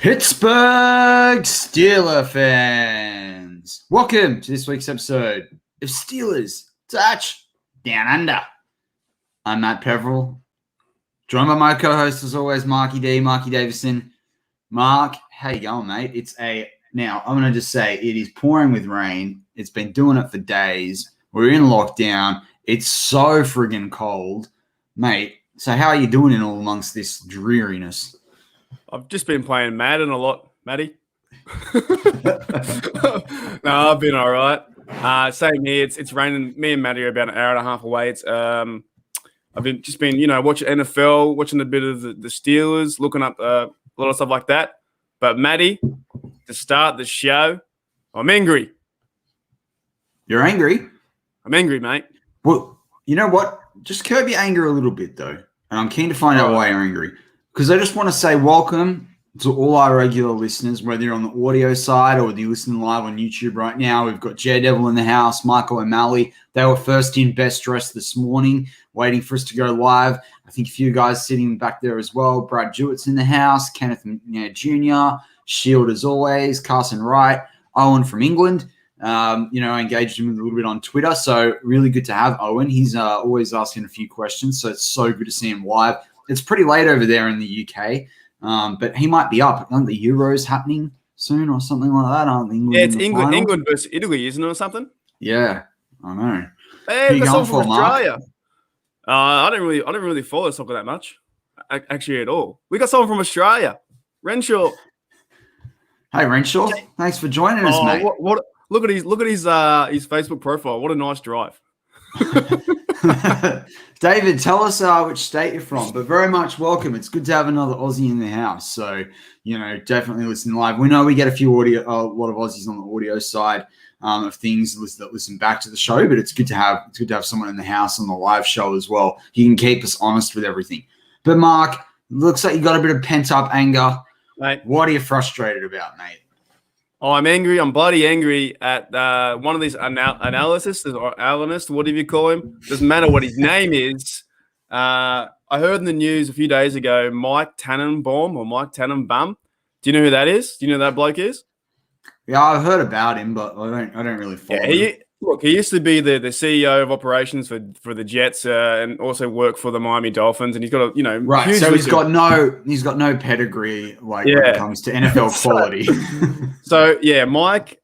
Pittsburgh Steelers fans, welcome to this week's episode of Steelers Touch Down Under. I'm Matt Peverell, joined by my co-host as always, Marky Davison. Mark, how you going, mate? Now I'm going to just say it is pouring with rain. It's been doing it for days. We're in lockdown. It's so friggin' cold, mate. So how are you doing in all amongst this dreariness? I've just been playing Madden a lot, Matty. No, I've been all right. Same here. It's raining. Me and Matty are about an hour and a half away. I've been watching NFL, watching a bit of the Steelers, looking up a lot of stuff like that. But Matty, to start the show, I'm angry. You're angry? I'm angry, mate. Well, you know what? Just curb your anger a little bit, though. And I'm keen to find out why you're angry. Because I just want to say welcome to all our regular listeners, whether you're on the audio side or whether you're listening live on YouTube right now. We've got Devil in the house, Michael and O'Malley. They were first in, best dressed this morning, waiting for us to go live. I think a few guys sitting back there as well. Brad Jewett's in the house, Kenneth Jr., Shield as always, Carson Wright, Owen from England. I engaged him a little bit on Twitter, so really good to have Owen. He's always asking a few questions, so it's so good to see him live. It's pretty late over there in the UK, but he might be up. Aren't the Euros happening soon or something like that? Aren't England? Yeah, it's England versus Italy, isn't it, or something? Yeah, I know. Hey, got someone from Australia. I don't really follow soccer that much, actually, at all. We got someone from Australia, Renshaw. Hey, Renshaw, thanks for joining us, mate. Look at his Facebook profile. What a nice drive. David, tell us which state you're from, but very much welcome. It's good to have another Aussie in the house. So, definitely listen live. We know we get a lot of Aussies on the audio side of things that listen back to the show, but it's good to have someone in the house on the live show as well. You can keep us honest with everything. But Mark, looks like you got a bit of pent up anger. Mate, what are you frustrated about, mate? Oh, I'm angry. I'm bloody angry at one of these analysts or analysts, whatever you call him. Doesn't matter what his name is. I heard in the news a few days ago, Mike Tannenbaum or Mike Tannenbaum. Do you know who that is? Do you know who that bloke is? Yeah, I've heard about him, but I don't really follow him. Look, he used to be the CEO of operations for the Jets and also work for the Miami Dolphins, and he's got a right. Huge so he's got no pedigree when it comes to NFL quality. So yeah, Mike,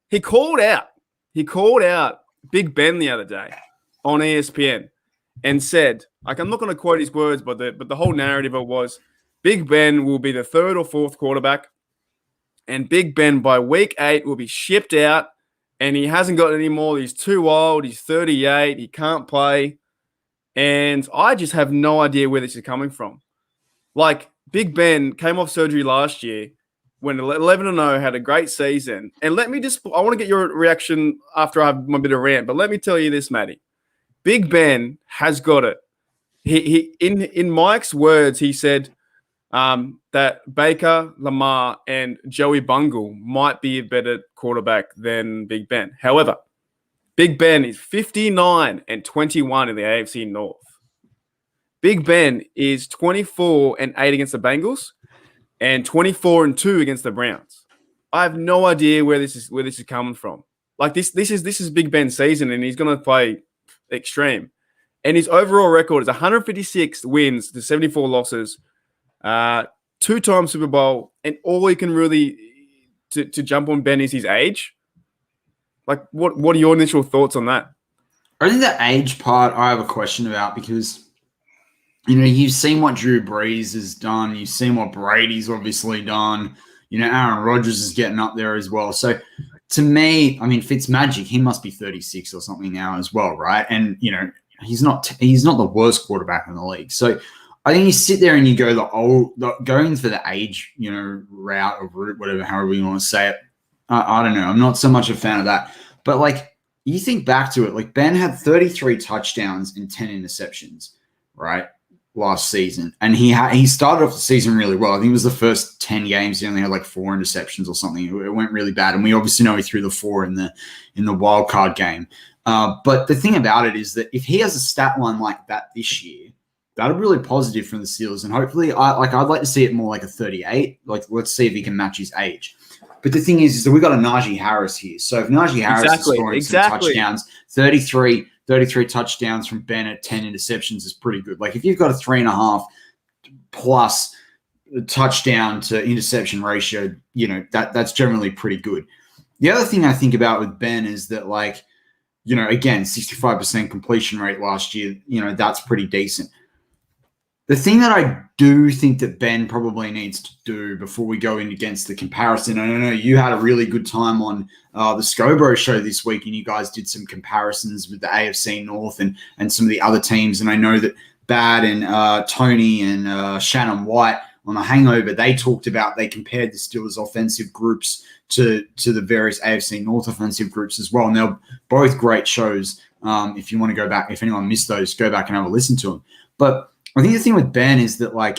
he called out Big Ben the other day on ESPN and said, I'm not going to quote his words, but the whole narrative was Big Ben will be the third or fourth quarterback, and Big Ben by week 8 will be shipped out. And he hasn't got any more. He's too old. He's 38. He can't play. And I just have no idea where this is coming from. Like, Big Ben came off surgery last year, went 11-0, had a great season. And I want to get your reaction after I have my bit of rant, but let me tell you this, Matty. Big Ben has got it. He in Mike's words, he said that Baker, Lamar, and Joey Bungle might be a better quarterback than Big Ben. However, Big Ben is 59-21 in the AFC North. Big Ben is 24-8 against the Bengals and 24-2 against the Browns. I have no idea where this is coming from. Like this is Big Ben's season, and he's going to play extreme. And his overall record is 156 wins to 74 losses. 2-time Super Bowl, and all he can really to jump on Ben is his age. Like, what are your initial thoughts on that? I think the age part I have a question about because, you've seen what Drew Brees has done. You've seen what Brady's obviously done. Aaron Rodgers is getting up there as well. So to me, Fitzmagic, he must be 36 or something now as well, right? And, he's not the worst quarterback in the league. So I think you sit there and you go going for the age, route or route, whatever, however you want to say it. I don't know. I'm not so much a fan of that. But, you think back to it, Ben had 33 touchdowns and 10 interceptions, right, last season. And he started off the season really well. I think it was the first 10 games. He only had, 4 interceptions or something. It went really bad. And we obviously know he threw the 4 in the wild card game. But the thing about it is that if he has a stat line like that this year, that'll be really positive from the Steelers. And hopefully, I'd like to see it more like a 38. Like, let's see if he can match his age. But the thing is that we've got a Najee Harris here. So if Najee Harris is scoring some touchdowns, 33 touchdowns from Bennett, 10 interceptions is pretty good. Like if you've got a 3.5 plus touchdown to interception ratio, that's generally pretty good. The other thing I think about with Ben is that, like, again, 65% completion rate last year, that's pretty decent. The thing that I do think that Ben probably needs to do before we go in against the comparison, I don't know, you had a really good time on the Scobro show this week, and you guys did some comparisons with the AFC North and some of the other teams. And I know that Bad and Tony and Shannon White on The Hangover, they compared the Steelers' offensive groups to the various AFC North offensive groups as well. And they're both great shows. If you want to go back, if anyone missed those, go back and have a listen to them. But I think the thing with Ben is that, like,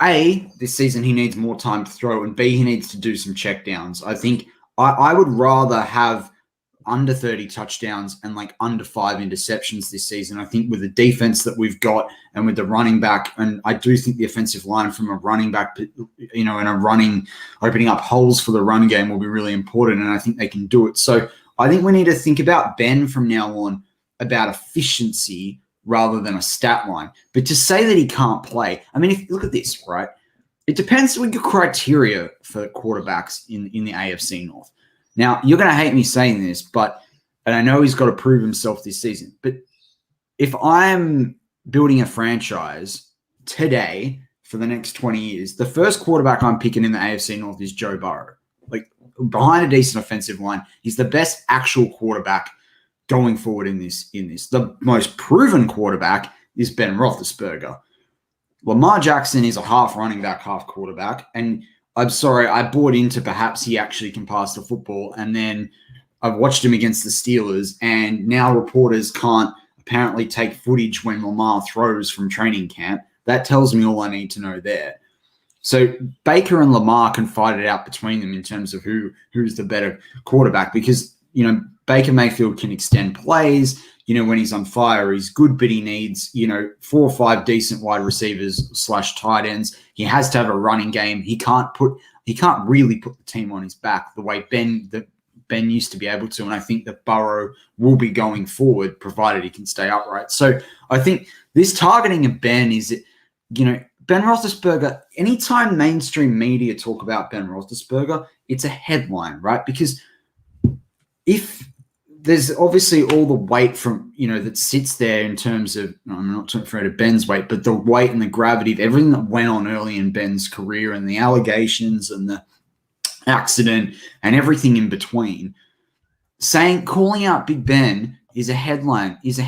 A, this season he needs more time to throw, and B, he needs to do some checkdowns. I think I would rather have under 30 touchdowns and like under 5 interceptions this season. I think with the defense that we've got and with the running back, and I do think the offensive line from a running back, and opening up holes for the run game will be really important, and I think they can do it. So I think we need to think about Ben from now on about efficiency rather than a stat line. But to say that he can't play, I mean, if you look at this, right? It depends on your criteria for quarterbacks in the AFC North. Now, you're going to hate me saying this, and I know he's got to prove himself this season, but if I'm building a franchise today for the next 20 years, the first quarterback I'm picking in the AFC North is Joe Burrow. Like, behind a decent offensive line, he's the best actual quarterback going forward in this. The most proven quarterback is Ben Roethlisberger. Lamar Jackson is a half running back, half quarterback. And I'm sorry, I bought into perhaps he actually can pass the football. And then I've watched him against the Steelers, and now reporters can't apparently take footage when Lamar throws from training camp. That tells me all I need to know there. So Baker and Lamar can fight it out between them in terms of who's the better quarterback, because, Baker Mayfield can extend plays. When he's on fire, he's good, but he needs, 4 or 5 decent wide receivers / tight ends. He has to have a running game. He can't really put the team on his back the way Ben used to be able to. And I think that Burrow will be going forward, provided he can stay upright. So I think this targeting of Ben is, Ben Roethlisberger, anytime mainstream media talk about Ben Roethlisberger, it's a headline, right? Because if there's obviously all the weight from, that sits there in terms of, I'm not afraid of Ben's weight, but the weight and the gravity of everything that went on early in Ben's career and the allegations and the accident and everything in between. Calling out Big Ben is a headline. It's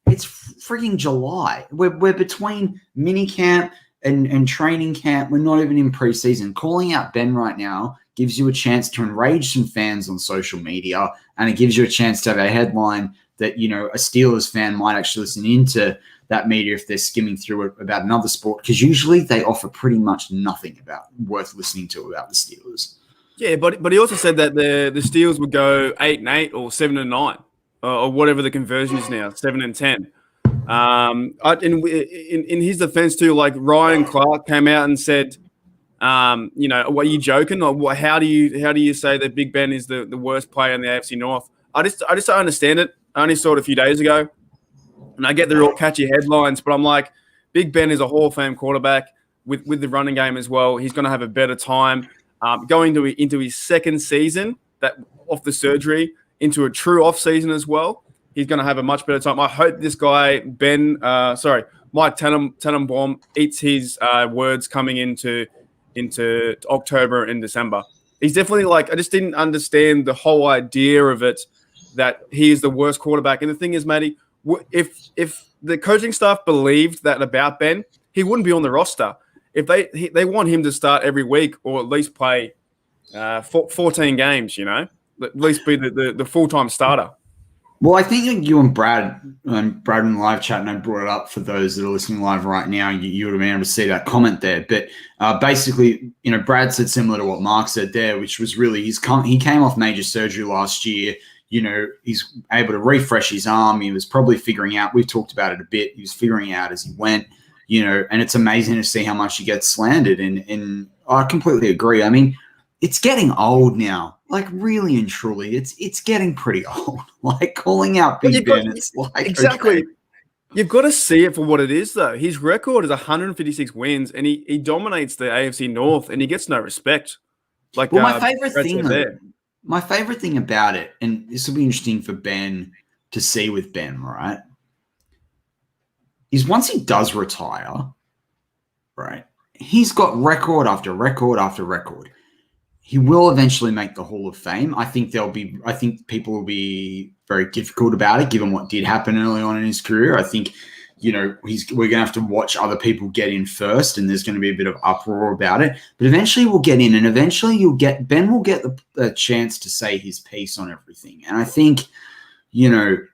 freaking July. We're between minicamp and training camp. We're not even in preseason. Calling out Ben right now gives you a chance to enrage some fans on social media, and it gives you a chance to have a headline that, a Steelers fan might actually listen into that media if they're skimming through it about another sport, because usually they offer pretty much nothing worth listening to about the Steelers. Yeah, but he also said that the Steelers would go 8-8 or 7-9 or whatever the conversion is now, 7-10. In his defense too, like Ryan Clark came out and said, are you joking? Or how do you say that Big Ben is the worst player in the AFC North? I just don't understand it. I only saw it a few days ago, and I get they're all catchy headlines, but I'm like, Big Ben is a Hall of Fame quarterback with the running game as well. He's going to have a better time going into his second season off the surgery into a true off season as well. He's going to have a much better time. I hope this guy Mike Tannenbaum eats his words coming into October and December. He's definitely I just didn't understand the whole idea of it, that he is the worst quarterback. And the thing is, Matty, if the coaching staff believed that about Ben, he wouldn't be on the roster. If they want him to start every week or at least play 14 games, at least be the full-time starter. Well, I think you and Brad in the live chat, and I brought it up for those that are listening live right now, you would have been able to see that comment there. But basically, Brad said similar to what Mark said there, which was really he came off major surgery last year. he's able to refresh his arm. He was probably figuring out, we've talked about it a bit, he was figuring out as he went, and it's amazing to see how much he gets slandered. And I completely agree. I mean, it's getting old now. Like, really and truly, it's getting pretty old. Like, calling out Big Ben, it's like, exactly. okay. You've got to see it for what it is, though. His record is 156 wins, and he dominates the AFC North, and he gets no respect. Like, well, my favorite thing about it, and this will be interesting for Ben to see with Ben, right, is once he does retire, right, he's got record after record after record. He will eventually make the Hall of Fame. I think people will be very difficult about it, given what did happen early on in his career. I think, we're going to have to watch other people get in first, and there's going to be a bit of uproar about it. But eventually we'll get in, and eventually Ben will get the chance to say his piece on everything. And I think, there'll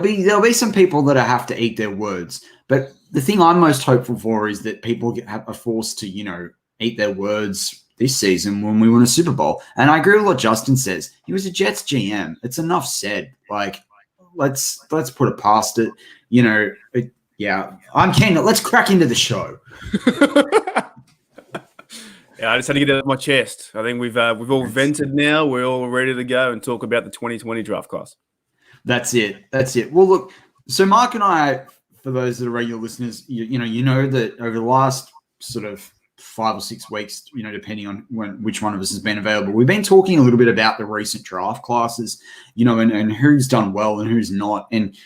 be some people that have to eat their words. But the thing I'm most hopeful for is that people are forced to, eat their words this season when we win a Super Bowl. And I agree with what Justin says. He was a Jets GM. It's enough said. Like, let's put it past it. I'm keen. Let's crack into the show. Yeah, I just had to get it out of my chest. I think we've all vented now. We're all ready to go and talk about the 2020 draft class. That's it. Well, look, so Mark and I, for those that are regular listeners, you know that over the last sort of 5 or 6 weeks, depending on which one of us has been available, we've been talking a little bit about the recent draft classes, and who's done well and who's not. And,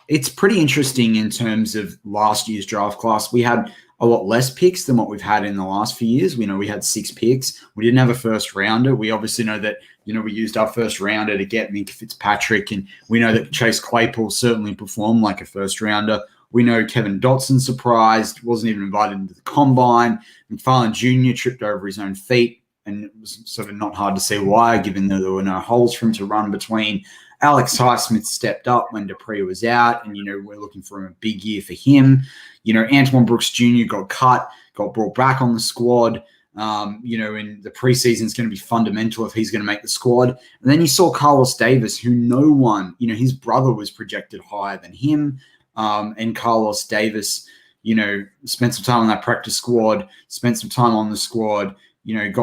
it's pretty interesting in terms of last year's draft class. We had a lot less picks than what we've had in the last few years. We had 6 picks. We didn't have a first rounder. We obviously know that, we used our first rounder to get Minkah Fitzpatrick, and we know that Chase Claypool certainly performed like a first rounder. We know Kevin Dotson surprised, wasn't even invited into the combine. McFarland Jr. tripped over his own feet, and it was sort of not hard to see why, given that there were no holes for him to run between. Alex Highsmith stepped up when Dupree was out, and, we're looking for a big year for him. Antoine Brooks Jr. got cut, got brought back on the squad. And the preseason is going to be fundamental if he's going to make the squad. And then you saw Carlos Davis, who no one, his brother was projected higher than him. And Carlos Davis, spent some time on that practice squad, spent some time on the squad,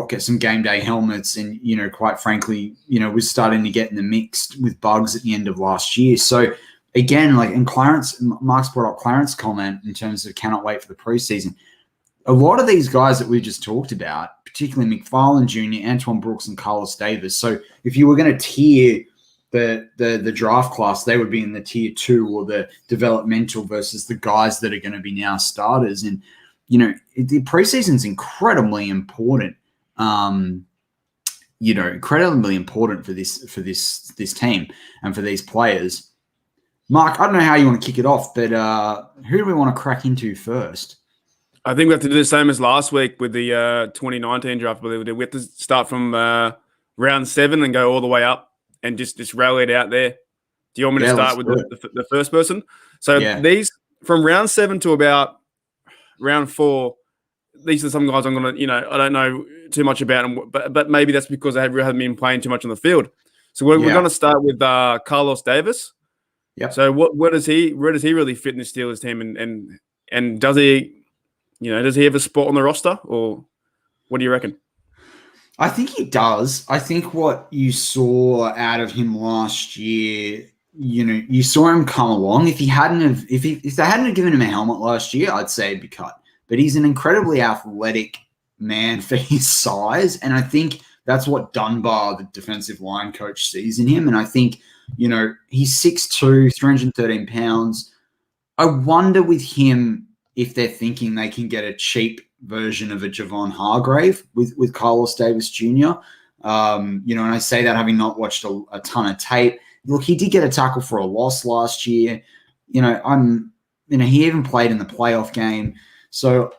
get some game day helmets, and, quite frankly, was starting to get in the mix with bugs at the end of last year. So again, and Mark's brought up Clarence' comment in terms of cannot wait for the preseason. A lot of these guys that we just talked about, particularly McFarland Jr., Antoine Brooks, and Carlos Davis. So if you were going to tier the draft class, they would be in the tier 2 or the developmental versus the guys that are going to be now starters. And, the preseason is incredibly important, incredibly important for this team and for these players. Mark, I don't know how you want to kick it off, but who do we want to crack into first? I think we have to do the same as last week with the 2019 draft. We have to start from round 7 and go all the way up and just rally it out there. Do you want me to start with the first person? So these from round 7 to about round 4, these are some guys I'm going to, I don't know too much about them, but maybe that's because I haven't been playing too much on the field. So we're going to start with Carlos Davis. Yeah. So where does he really fit in the Steelers team, and does he? Does he have a spot on the roster, or what do you reckon? I think he does. I think what you saw out of him last year, you saw him come along. If they hadn't have given him a helmet last year, I'd say he'd be cut. But he's an incredibly athletic man for his size, and I think that's what Dunbar, the defensive line coach, sees in him. And I think, he's 6'2", 313 pounds. I wonder with him if they're thinking they can get a cheap version of a Javon Hargrave with Carlos Davis Jr. And I say that having not watched a ton of tape. Look, he did get a tackle for a loss last year. He even played in the playoff game. So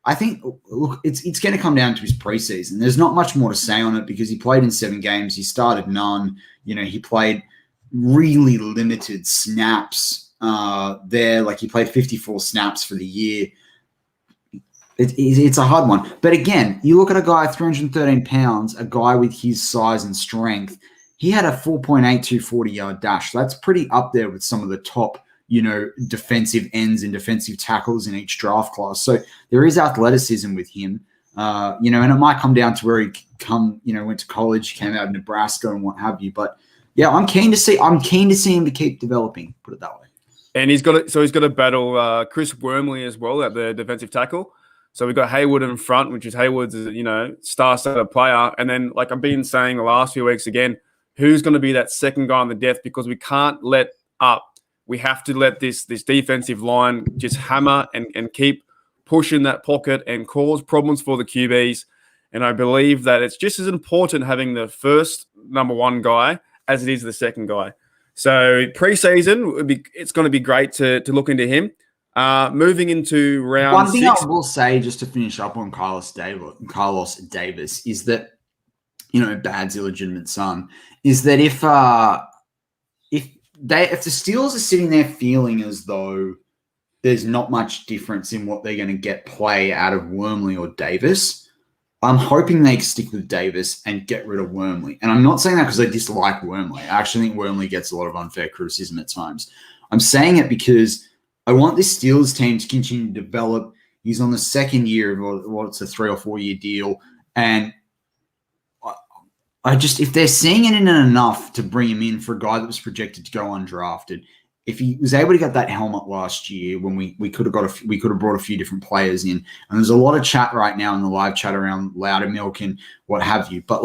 I think, look, it's going to come down to his preseason. There's not much more to say on it because he played in 7 games. He started none. He played really limited snaps there. Like, he played 54 snaps for the year. It's a hard one. But again, you look at a guy 313 pounds, a guy with his size and strength. He had a 4.82 40-yard dash. That's pretty up there with some of the top, defensive ends and defensive tackles in each draft class. So there is athleticism with him, and it might come down to where he went to college, came out of Nebraska and what have you. But yeah, I'm keen to see him to keep developing, put it that way. And he's got to battle Chris Wormley as well at the defensive tackle. So we've got Hayward in front, which is Hayward's, star player. And then, like I've been saying the last few weeks again, who's going to be that second guy on the depth? Because we can't let up. We have to let this defensive line just hammer and keep pushing that pocket and cause problems for the QBs. And I believe that it's just as important having the first number one guy as it is the second guy. So preseason, it's going to be great to look into him. Moving into round one thing 6. I will say, just to finish up on Carlos Davis, is that, Bad's illegitimate son, is that if the Steelers are sitting there feeling as though there's not much difference in what they're going to get play out of Wormley or Davis, I'm hoping they stick with Davis and get rid of Wormley. And I'm not saying that because I dislike Wormley. I actually think Wormley gets a lot of unfair criticism at times. I'm saying it because I want this Steelers team to continue to develop. He's on the second year of what's a 3 or 4 year deal. And if they're seeing it in enough to bring him in for a guy that was projected to go undrafted, if he was able to get that helmet last year when we could have brought a few different players in, and there's a lot of chat right now in the live chat around Loudermilk and what have you. But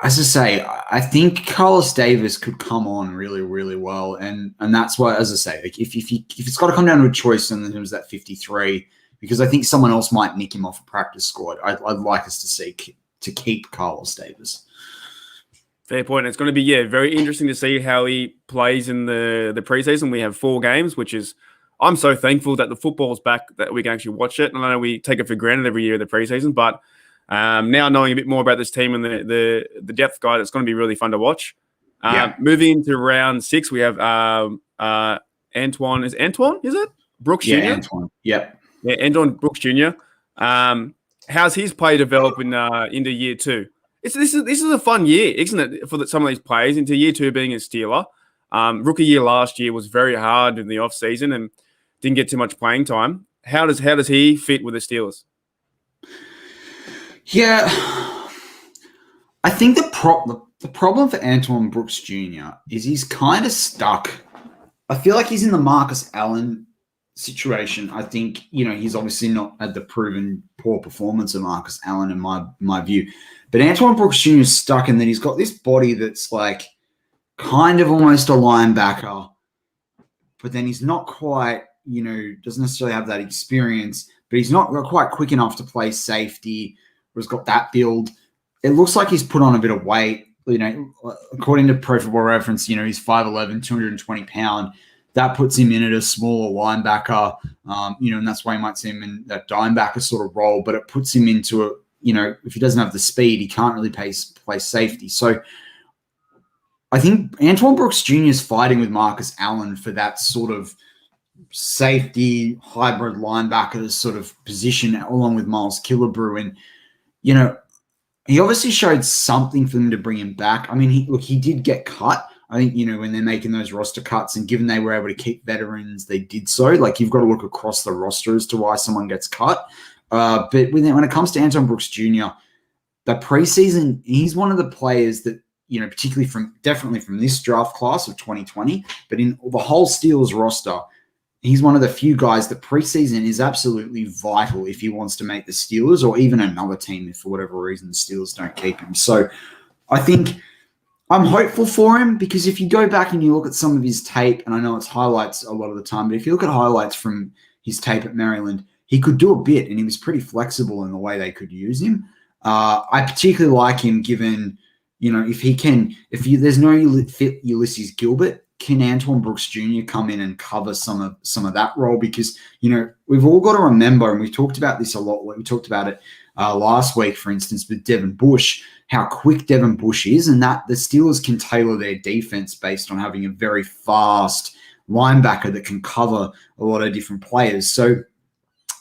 as I say, I think Carlos Davis could come on really, really well, and that's why, as I say, if it's got to come down to a choice, then it was that 53, because I think someone else might nick him off a practice squad. I'd like us to keep Carlos Davis. Fair point. It's going to be, very interesting to see how he plays in the preseason. We have 4 games, which is, I'm so thankful that the football's back that we can actually watch it. And I know we take it for granted every year in the preseason, but now knowing a bit more about this team and the depth guide, it's going to be really fun to watch. Moving into round 6, we have Antoine. Is Antoine, is it? Brooks Jr.? Antoine. Yep. Yeah, Antoine Brooks Jr. How's his play developing into year 2? This is a fun year, isn't it, for some of these players, into year 2 being a Steeler. Rookie year last year was very hard in the offseason and didn't get too much playing time. How does he fit with the Steelers? Yeah, I think the problem for Antoine Brooks Jr. is he's kind of stuck. I feel like he's in the Marcus Allen situation. I think, he's obviously not had the proven poor performance of Marcus Allen in my view. But Antoine Brooks Jr. is stuck in that he's got this body that's like kind of almost a linebacker, but then he's not quite, doesn't necessarily have that experience, but he's not quite quick enough to play safety, or he's got that build. It looks like he's put on a bit of weight. According to Pro Football Reference, he's 5'11", 220 pound. That puts him in at a smaller linebacker, and that's why you might see him in that dimebacker sort of role, but it puts him into a, if he doesn't have the speed, he can't really play safety. So I think Antoine Brooks Jr. is fighting with Marcus Allen for that sort of safety hybrid linebacker sort of position, along with Miles Killebrew. And, he obviously showed something for them to bring him back. I mean, he did get cut. I think, when they're making those roster cuts, and given they were able to keep veterans, they did so. You've got to look across the roster as to why someone gets cut. But when it comes to Antoine Brooks Jr., the preseason, he's one of the players that, particularly definitely from this draft class of 2020, but in the whole Steelers roster, he's one of the few guys that preseason is absolutely vital if he wants to make the Steelers, or even another team if for whatever reason the Steelers don't keep him. So I think I'm hopeful for him, because if you go back and you look at some of his tape, and I know it's highlights a lot of the time, but if you look at highlights from his tape at Maryland, he could do a bit, and he was pretty flexible in the way they could use him. I particularly like him given, if there's no fit Ulysses Gilbert, can Antoine Brooks Jr. come in and cover some of that role? Because, we've all got to remember, and we've talked about this a lot. We talked about it last week, for instance, with Devin Bush, how quick Devin Bush is, and that the Steelers can tailor their defense based on having a very fast linebacker that can cover a lot of different players. So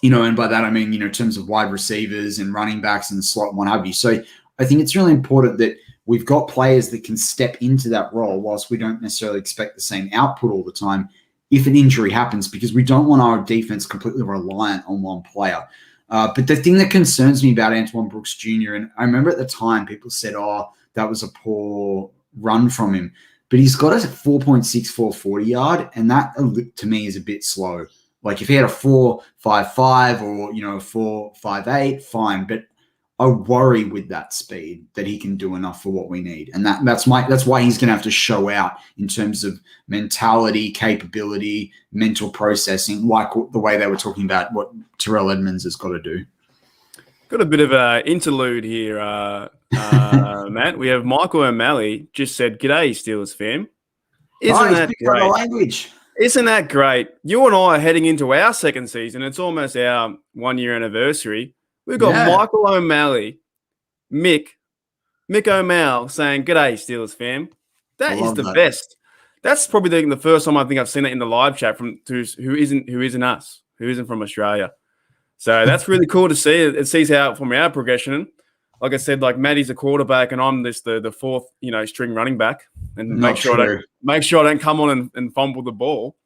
And by that I mean, in terms of wide receivers and running backs and slot and what have you. So I think it's really important that we've got players that can step into that role whilst we don't necessarily expect the same output all the time if an injury happens, because we don't want our defense completely reliant on one player. But the thing that concerns me about Antoine Brooks Jr., and I remember at the time people said, that was a poor run from him. But he's got a 4.64 40 yard, and that to me is a bit slow. Like if he had a 4.55 or, a 4.58, fine. But I worry with that speed that he can do enough for what we need. And that's why he's going to have to show out in terms of mentality, capability, mental processing, like the way they were talking about what Terrell Edmonds has got to do. Got a bit of an interlude here, Matt. We have Michael O'Malley just said, "G'day, Steelers fam." Isn't that great? Language. Isn't that great? You and I are heading into our second season. It's almost our 1-year anniversary. We've got Michael O'Malley, Mick O'Malley saying, "G'day, Steelers fam." That is the best. That's probably the first time I think I've seen it in the live chat from who isn't us, who isn't from Australia. So that's really cool to see. It sees how from our progression. Like I said, like Matty's a quarterback and I'm the fourth, string running back, and make sure I don't come on and fumble the ball,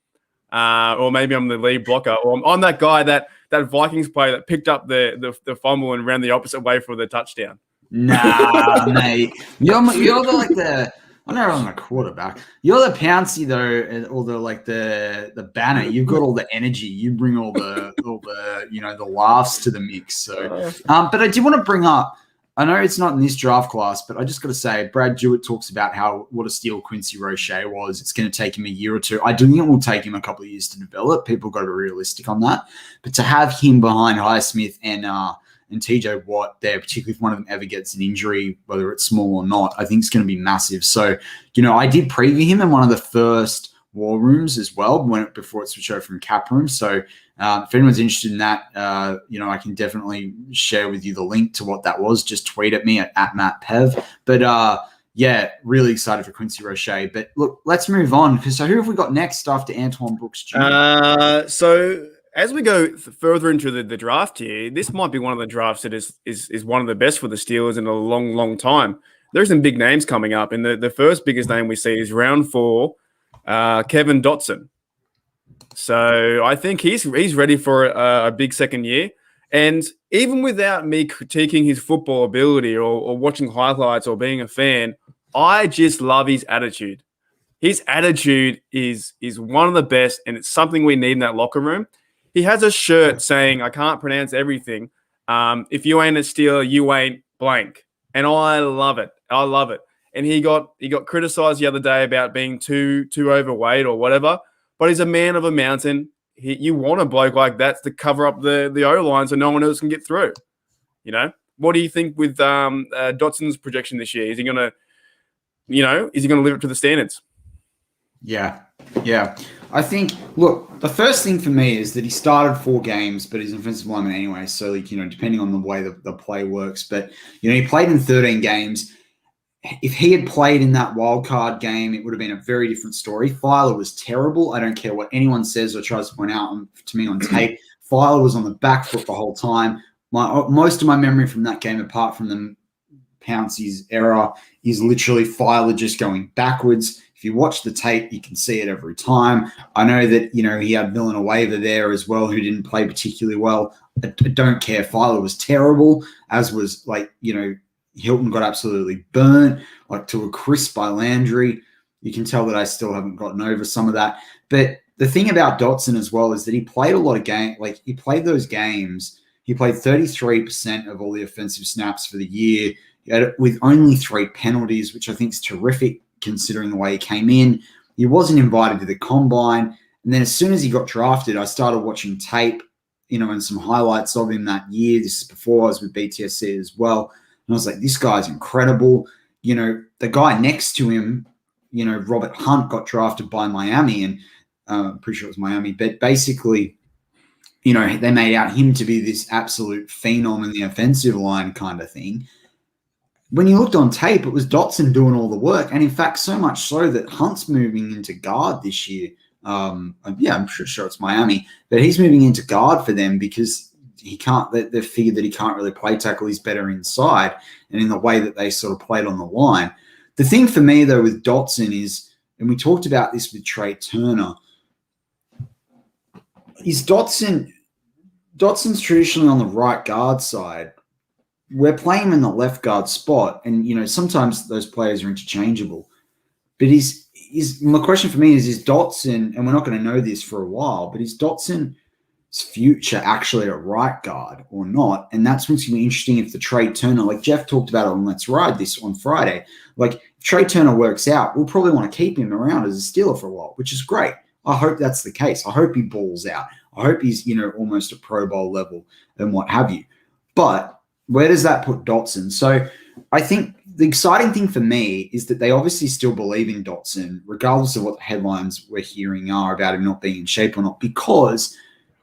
or maybe I'm the lead blocker, or I'm that guy that Vikings player that picked up the fumble and ran the opposite way for the touchdown. Nah, mate, you're the I know I'm a quarterback. You're the Pouncy though, or the banner. You've got all the energy. You bring all the the laughs to the mix. So, but I do want to bring up. I know it's not in this draft class, but I just got to say, Brad Jewett talks about what a steal Quincy Roche was. It's going to take him a year or two. I do think it will take him a couple of years to develop. People got to be realistic on that. But to have him behind Highsmith and TJ Watt there, particularly if one of them ever gets an injury, whether it's small or not, I think it's going to be massive. So, I did preview him in one of the first war rooms as well before it switched over from cap room. So if anyone's interested in that, I can definitely share with you the link to what that was. Just tweet at me at @MattPev. But really excited for Quincy Roche. But look, let's move on. So who have we got next after Antoine Brooks Jr.? So as we go further into the draft here, this might be one of the drafts that is one of the best for the Steelers in a long, long time. There's some big names coming up, and the first biggest name we see is round 4, Kevin Dotson. So I think he's ready for a big second year. And even without me critiquing his football ability or watching highlights or being a fan, I just love his attitude. His attitude is one of the best, and it's something we need in that locker room. He has a shirt saying, "I can't pronounce everything. If you ain't a Steeler, you ain't blank." And I love it. I love it. And he got criticized the other day about being too overweight or whatever. But he's a man of a mountain. You want a bloke like that to cover up the O-line so no one else can get through. What do you think with Dotson's projection this year? Is he gonna live up to the standards? Yeah. I think, look, the first thing for me is that he started 4 games, but he's an offensive lineman anyway. So, depending on the way the play works. But, he played in 13 games. If he had played in that wild card game, it would have been a very different story. Filer was terrible. I don't care what anyone says or tries to point out to me on tape. Filer was on the back foot the whole time. Most of my memory from that game, apart from the Pouncey's error, is literally Filer just going backwards. If you watch the tape, you can see it every time. I know that, he had Villanueva there as well, who didn't play particularly well. I don't care. Filer was terrible, as was, Hilton got absolutely burnt, to a crisp by Landry. You can tell that I still haven't gotten over some of that. But the thing about Dotson as well is that he played a lot of games. He played those games. He played 33% of all the offensive snaps for the year, with only 3 penalties, which I think is terrific considering the way he came in. He wasn't invited to the combine. And then as soon as he got drafted, I started watching tape, and some highlights of him that year. This is before I was with BTSC as well. And I was like, this guy's incredible. The guy next to him, Robert Hunt, got drafted by Miami, and I'm pretty sure it was Miami. But basically, they made out him to be this absolute phenom in the offensive line kind of thing. When you looked on tape, it was Dotson doing all the work. And in fact, so much so that Hunt's moving into guard this year. I'm sure it's Miami, but he's moving into guard for them because he can't. They've figured that he can't really play tackle. He's better inside, and in the way that they sort of played on the line. The thing for me though with Dotson is, and we talked about this with Trey Turner, is Dotson's traditionally on the right guard side. We're playing him in the left guard spot, and sometimes those players are interchangeable. But my question for me is Dotson, and we're not going to know this for a while, but is Dotson's future actually at right guard or not? And that's what's going to be interesting if the Trey Turner, like Jeff talked about it on Let's Ride this on Friday, like if Trey Turner works out, we'll probably want to keep him around as a Steeler for a while, which is great. I hope that's the case. I hope he balls out. I hope he's, almost a Pro Bowl level and what have you. But where does that put Dotson? So I think the exciting thing for me is that they obviously still believe in Dotson, regardless of what the headlines we're hearing are about him not being in shape or not, because,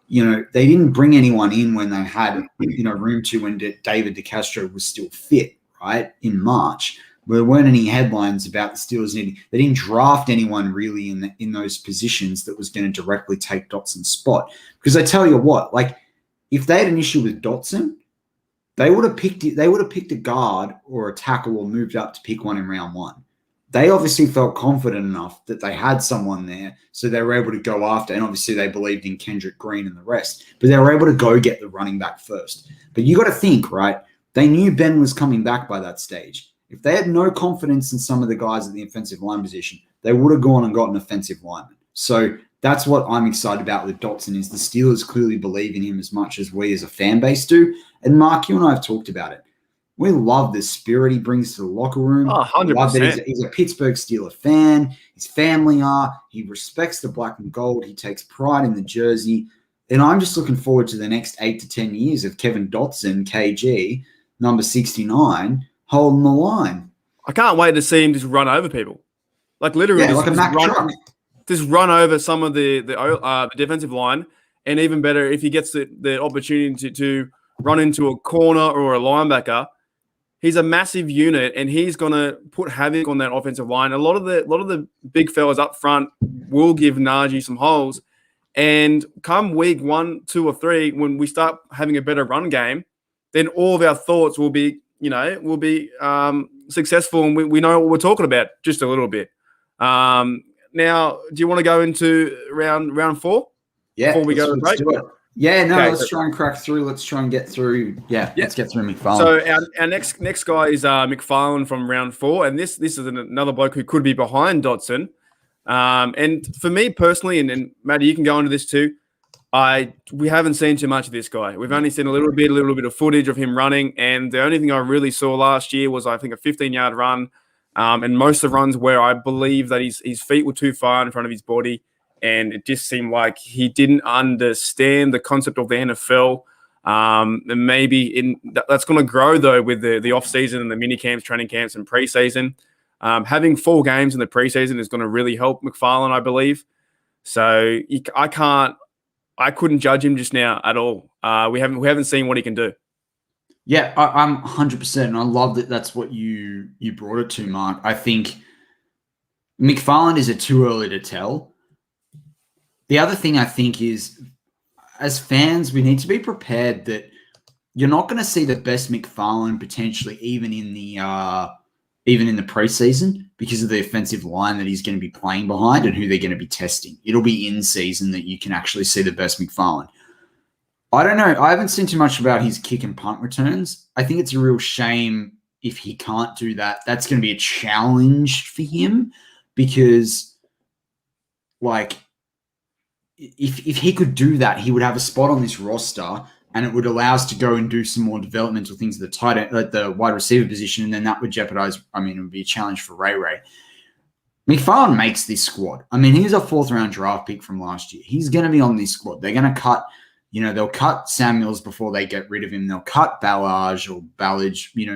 they didn't bring anyone in when they had, room to when David DeCastro was still fit, right, in March. There weren't any headlines about the Steelers needing. They didn't draft anyone really in those positions that was going to directly take Dotson's spot. Because I tell you what, like if they had an issue with Dotson, they would have picked it. They would have picked a guard or a tackle or moved up to pick one in round 1. They obviously felt confident enough that they had someone there, so they were able to go after. And obviously, they believed in Kendrick Green and the rest, but they were able to go get the running back first. But you got to think, right? They knew Ben was coming back by that stage. If they had no confidence in some of the guys at the offensive line position, they would have gone and got an offensive lineman. So that's what I'm excited about with Dotson is the Steelers clearly believe in him as much as we as a fan base do. And Mark, you and I have talked about it. We love the spirit he brings to the locker room. Oh, 100%. We love that he's a Pittsburgh Steelers fan. His family are. He respects the black and gold. He takes pride in the jersey. And I'm just looking forward to the next 8 to 10 years of Kevin Dotson, KG, number 69, holding the line. I can't wait to see him just run over people. Like literally like a Mack truck. Just run over some of the defensive line. And even better, if he gets the opportunity to run into a corner or a linebacker, he's a massive unit, and he's going to put havoc on that offensive line. A lot of the big fellas up front will give Najee some holes. And come week 1, 2, or 3, when we start having a better run game, then all of our thoughts will be, successful, and we know what we're talking about just a little bit. Now, do you want to go into round 4? Yeah. Before we go to the break? Yeah, no, let's try and crack through. Let's try and get through. Let's get through McFarland. So our next guy is McFarland from round 4, and this is another bloke who could be behind Dotson. And for me personally, and Matty, you can go into this too. We haven't seen too much of this guy. We've only seen a little bit of footage of him running, and the only thing I really saw last year was I think a 15-yard run, and most of the runs where I believe that his feet were too far in front of his body. And it just seemed like he didn't understand the concept of the NFL. And maybe that's going to grow, though, with the offseason and the mini camps, training camps, and preseason. Having 4 games in the preseason is going to really help McFarland, I believe. So I couldn't judge him just now at all. We haven't seen what he can do. Yeah, I'm 100%. And I love that that's what you brought it to, Mark. I think McFarland is too early to tell. The other thing I think is, as fans, we need to be prepared that you're not going to see the best McFarland potentially even in the preseason because of the offensive line that he's going to be playing behind and who they're going to be testing. It'll be in season that you can actually see the best McFarland. I don't know. I haven't seen too much about his kick and punt returns. I think it's a real shame if he can't do that. That's going to be a challenge for him because, like, if he could do that, he would have a spot on this roster, and it would allow us to go and do some more developmental things at the tight end, at the wide receiver position, and then that would jeopardize. I mean, it would be a challenge for Ray. McFarland makes this squad. I mean, he's a 4th-round draft pick from last year. He's going to be on this squad. They're going to cut. They'll cut Samuels before they get rid of him. They'll cut Ballage,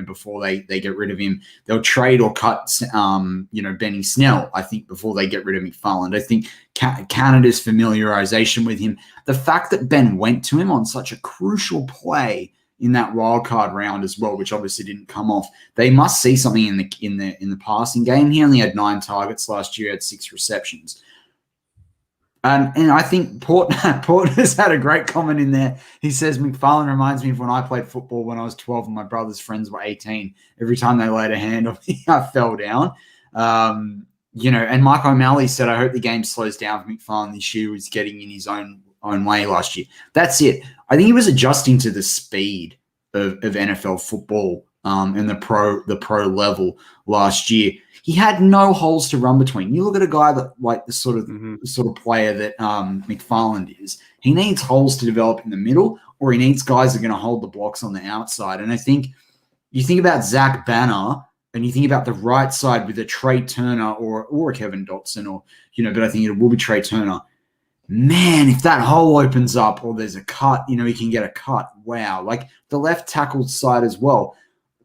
before they get rid of him. They'll trade or cut, Benny Snell, I think, before they get rid of McFarland. I think Canada's familiarization with him, the fact that Ben went to him on such a crucial play in that wild card round as well, which obviously didn't come off. They must see something in the passing game. He only had 9 targets last year, had 6 receptions. And I think Port has had a great comment in there. He says, McFarlane reminds me of when I played football when I was 12 and my brother's friends were 18. Every time they laid a hand on me, I fell down. And Mike O'Malley said, I hope the game slows down for McFarlane this year. He's getting in his own way last year. That's it. I think he was adjusting to the speed of NFL football and the pro level last year. He had no holes to run between. You look at a guy that like the sort of player that McFarland is. He needs holes to develop in the middle, or he needs guys that are going to hold the blocks on the outside. And I think you think about Zach Banner, and you think about the right side with a Trey Turner or a Kevin Dotson, but I think it will be Trey Turner. Man, if that hole opens up or there's a cut, he can get a cut. Wow, like the left tackle side as well.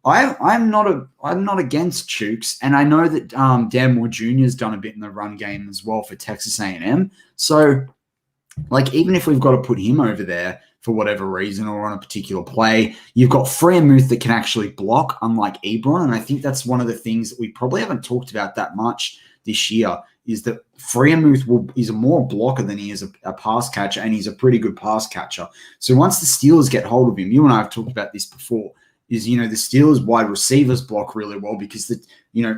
I'm not against Chooks, and I know that Dan Moore Jr. has done a bit in the run game as well for Texas A&M. So, like, even if we've got to put him over there for whatever reason or on a particular play, you've got Freiermuth that can actually block, unlike Ebron, and I think that's one of the things that we probably haven't talked about that much this year is that Freiermuth is a more blocker than he is a pass catcher, and he's a pretty good pass catcher. So once the Steelers get hold of him, you and I have talked about this before, is, the Steelers wide receivers block really well because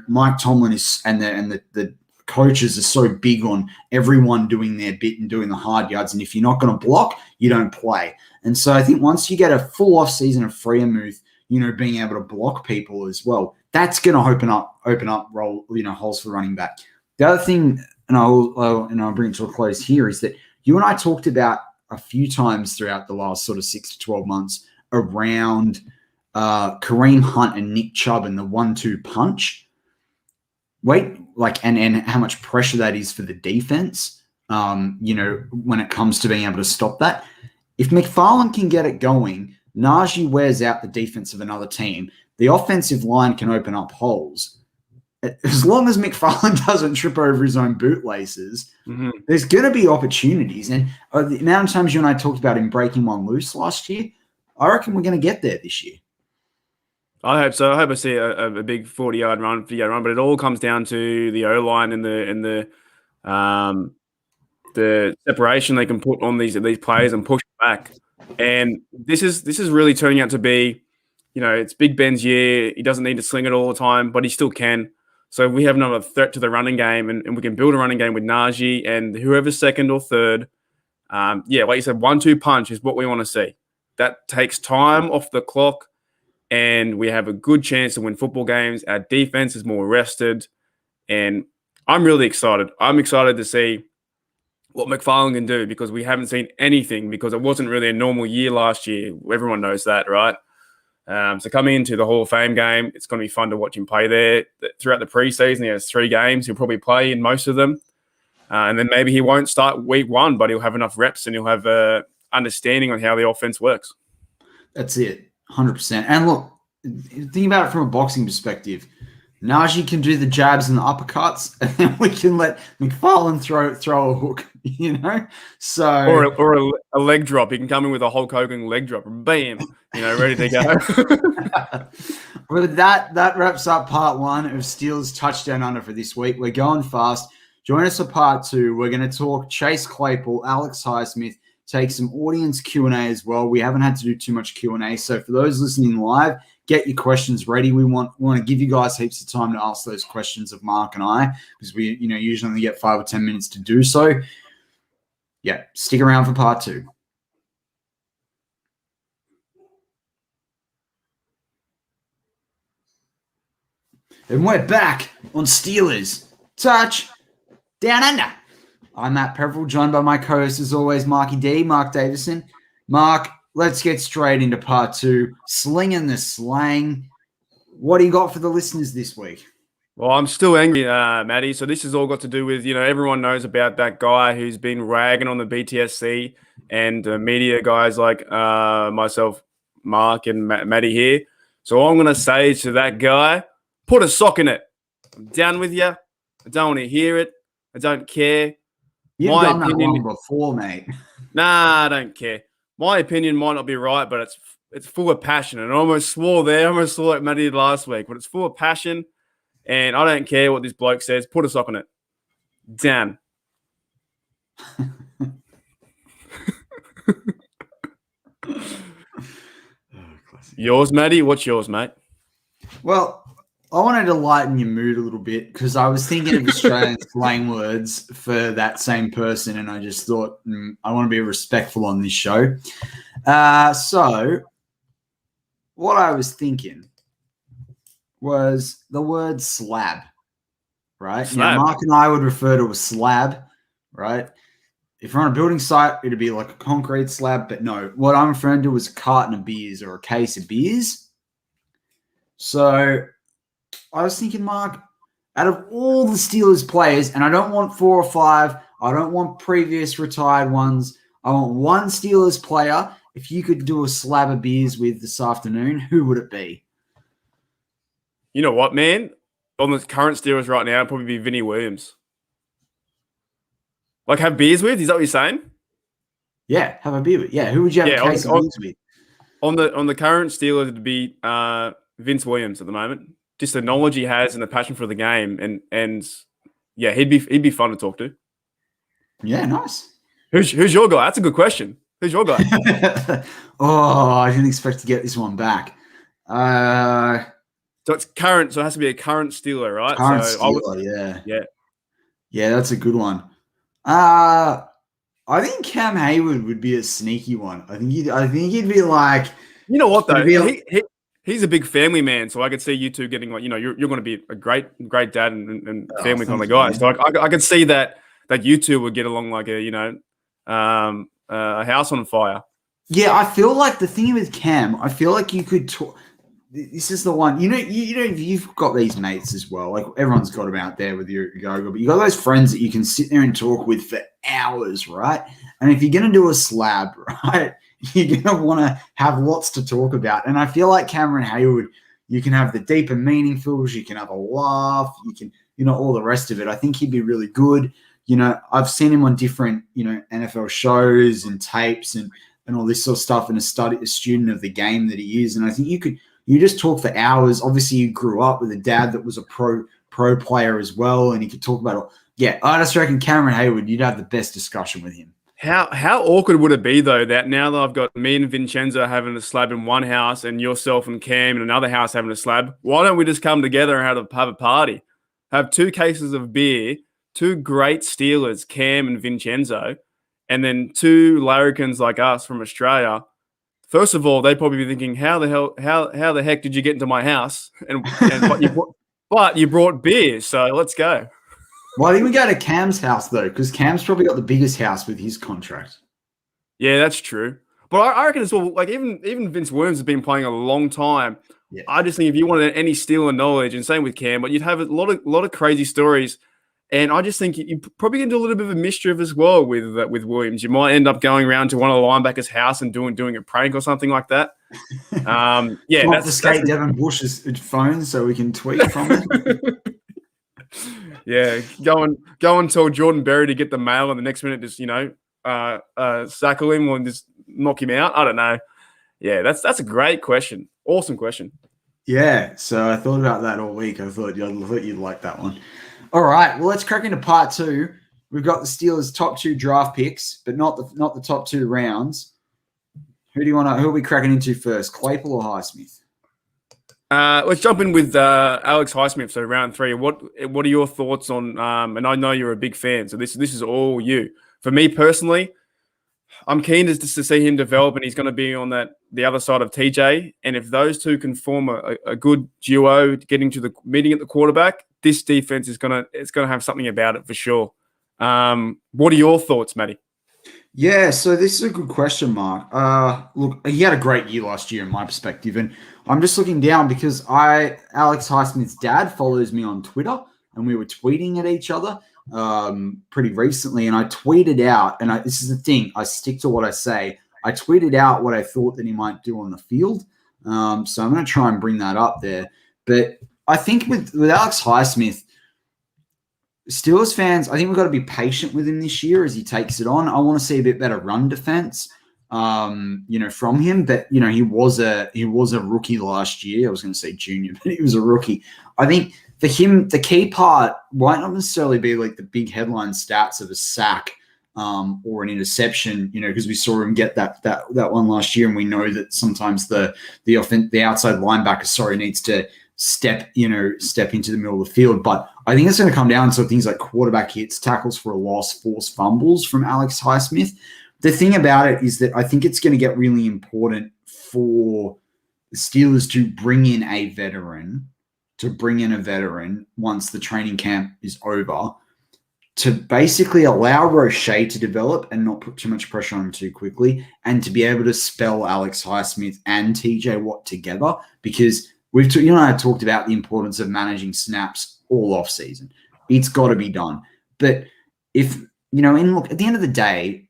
Mike Tomlin and the coaches are so big on everyone doing their bit and doing the hard yards. And if you're not going to block, you don't play. And so I think once you get a full off season of Freiermuth, being able to block people as well, that's going to open up holes for running back. The other thing, and I'll bring it to a close here, is that you and I talked about a few times throughout the last sort of 6 to 12 months around Kareem Hunt and Nick Chubb and the 1-2 punch. And how much pressure that is for the defense, when it comes to being able to stop that. If McFarlane can get it going, Najee wears out the defense of another team. The offensive line can open up holes. As long as McFarlane doesn't trip over his own bootlaces, there's going to be opportunities. And the amount of times you and I talked about him breaking one loose last year, I reckon we're going to get there this year. I hope so. I hope I see a big 40-yard run, 50-yard run, but it all comes down to the O-line and the separation they can put on these players and push back. And this is really turning out to be, it's Big Ben's year. He doesn't need to sling it all the time, but he still can. So we have another threat to the running game, and we can build a running game with Najee and whoever's second or third. Like you said, 1-2 punch is what we want to see. That takes time off the clock, and we have a good chance to win football games. Our defense is more rested, and I'm really excited. I'm excited to see what McFarlane can do because we haven't seen anything because it wasn't really a normal year last year. Everyone knows that, right? So coming into the Hall of Fame game, it's going to be fun to watch him play there. Throughout the preseason, he has 3 games. He'll probably play in most of them. And then maybe he won't start week 1, but he'll have enough reps and he'll have understanding on how the offense works. That's it, 100%. And look, think about it from a boxing perspective. Najee can do the jabs and the uppercuts, and then we can let McFarlane throw a hook, So or a leg drop. He can come in with a Hulk Hogan leg drop, and bam, ready to go. Well, that wraps up part 1 of Steelers Touchdown Under for this week. We're going fast. Join us for part 2. We're going to talk Chase Claypool, Alex Highsmith, take some audience Q&A as well. We haven't had to do too much Q&A, so for those listening live, get your questions ready. We want to give you guys heaps of time to ask those questions of Mark and I, because we usually only get 5 or 10 minutes to do so. Yeah, stick around for part 2. And we're back on Steelers Touch Down Under. I'm Matt Peverell, joined by my co-host as always, Marky D, Mark Davison. Mark, let's get straight into part 2. Slinging the slang. What do you got for the listeners this week? Well, I'm still angry, Matty. So this has all got to do with, everyone knows about that guy who's been ragging on the BTSC and media guys like myself, Mark, and Matty here. So all I'm going to say to that guy, put a sock in it. I'm done with you. I don't want to hear it. I don't care. You've done that one before, mate. Nah, I don't care. My opinion might not be right, but it's full of passion. And I almost swore there. I almost swore like Matty did last week. But it's full of passion. And I don't care what this bloke says. Put a sock on it. Damn. Yours, Matty? What's yours, mate? Well, I wanted to lighten your mood a little bit because I was thinking of Australian slang words for that same person, and I just thought I want to be respectful on this show. So what I was thinking was the word slab, right? Slab. Now, Mark and I would refer to a slab, right? If you're on a building site, it'd be like a concrete slab, but no, what I'm referring to is a carton of beers or a case of beers. So I was thinking, Mark, out of all the Steelers players, and I don't want 4 or 5, I don't want previous retired ones, I want one Steelers player. If you could do a slab of beers with this afternoon, who would it be? You know what, man? On the current Steelers right now, it'd probably be Vinny Williams. Like, have beers with? Is that what you're saying? Yeah, have a beer with. Yeah, who would you have a case of beers with? On the current Steelers, it'd be Vince Williams at the moment. Just the knowledge he has and the passion for the game, and yeah, he'd be fun to talk to. Yeah, nice. Who's your guy? That's a good question. Who's your guy? Oh, I didn't expect to get this one back. So it's current. So it has to be a current Steeler, right? Current Steeler, yeah. That's a good one. I think Cam Hayward would be a sneaky one. I think he'd be like, you know what though, he's a big family man, so I could see you two getting like, you're going to be a great dad and family kind of guy. So I could see that you two would get along like a house on fire. Yeah, I feel like the thing with Cam, I feel like you could talk. This is the one, you've got these mates as well. Like everyone's got them out there with your go-go, but you got those friends that you can sit there and talk with for hours, right? And if you're going to do a slab, right, you're going to want to have lots to talk about. And I feel like Cameron Hayward, you can have the deep and meaningfuls, you can have a laugh, you can, all the rest of it. I think he'd be really good. I've seen him on different, NFL shows and tapes and all this sort of stuff, and a student of the game that he is. And I think you just talk for hours. Obviously, you grew up with a dad that was a pro player as well, and he could talk about it. Yeah, I just reckon Cameron Hayward, you'd have the best discussion with him. How awkward would it be, though, that now that I've got me and Vincenzo having a slab in one house and yourself and Cam in another house having a slab, why don't we just come together and have a party? Have 2 cases of beer, 2 great Steelers, Cam and Vincenzo, and then 2 larrikins like us from Australia. First of all, they'd probably be thinking, how the heck did you get into my house? But you brought beer, so let's go. Well, I think we go to Cam's house, though, because Cam's probably got the biggest house with his contract. Yeah, that's true. But I reckon as well, like even Vince Williams has been playing a long time. Yeah. I just think if you wanted any Steeler knowledge, and same with Cam, but you'd have a lot of crazy stories. And I just think you probably can do a little bit of a mischief as well with Williams. You might end up going around to one of the linebackers' house and doing a prank or something like that. Yeah, that's Devin Bush's phone so we can tweet from it. Yeah, go and tell Jordan Berry to get the mail, and the next minute just sackle him or just knock him out. I don't know. Yeah, that's a great question. Awesome question. Yeah, so I thought about that all week. I thought you'd like that one. All right, well, let's crack into part 2. We've got the Steelers' top 2 draft picks, but not the top 2 rounds. Who are we cracking into first, Claypool or Highsmith? Let's jump in with Alex Highsmith. So round 3. What are your thoughts on? And I know you're a big fan, so this is all you. For me personally, I'm keen just to see him develop, and he's going to be on the other side of TJ. And if those two can form a good duo, getting to the meeting at the quarterback, this defense is gonna have something about it for sure. What are your thoughts, Matty? Yeah, so this is a good question, Mark. Look, he had a great year last year in my perspective, and I'm just looking down because Alex Highsmith's dad follows me on Twitter, and we were tweeting at each other pretty recently, and I tweeted out, and this is the thing, I stick to what I say. I tweeted out what I thought that he might do on the field, so I'm going to try and bring that up there. But I think with Alex Highsmith, Steelers fans, I think we've got to be patient with him this year as he takes it on. I want to see a bit better run defense, from him. But he was a rookie last year. I was going to say junior, but he was a rookie. I think for him, the key part might not necessarily be like the big headline stats of a sack or an interception, because we saw him get that one last year, and we know that sometimes the outside linebacker, needs to step into the middle of the field. But I think it's going to come down to things like quarterback hits, tackles for a loss, forced fumbles from Alex Highsmith. The thing about it is that I think it's going to get really important for the Steelers to bring in a veteran once the training camp is over, to basically allow Roche to develop and not put too much pressure on him too quickly, and to be able to spell Alex Highsmith and TJ Watt together, because you and I have talked about the importance of managing snaps all off season. It's got to be done. But if, look, at the end of the day,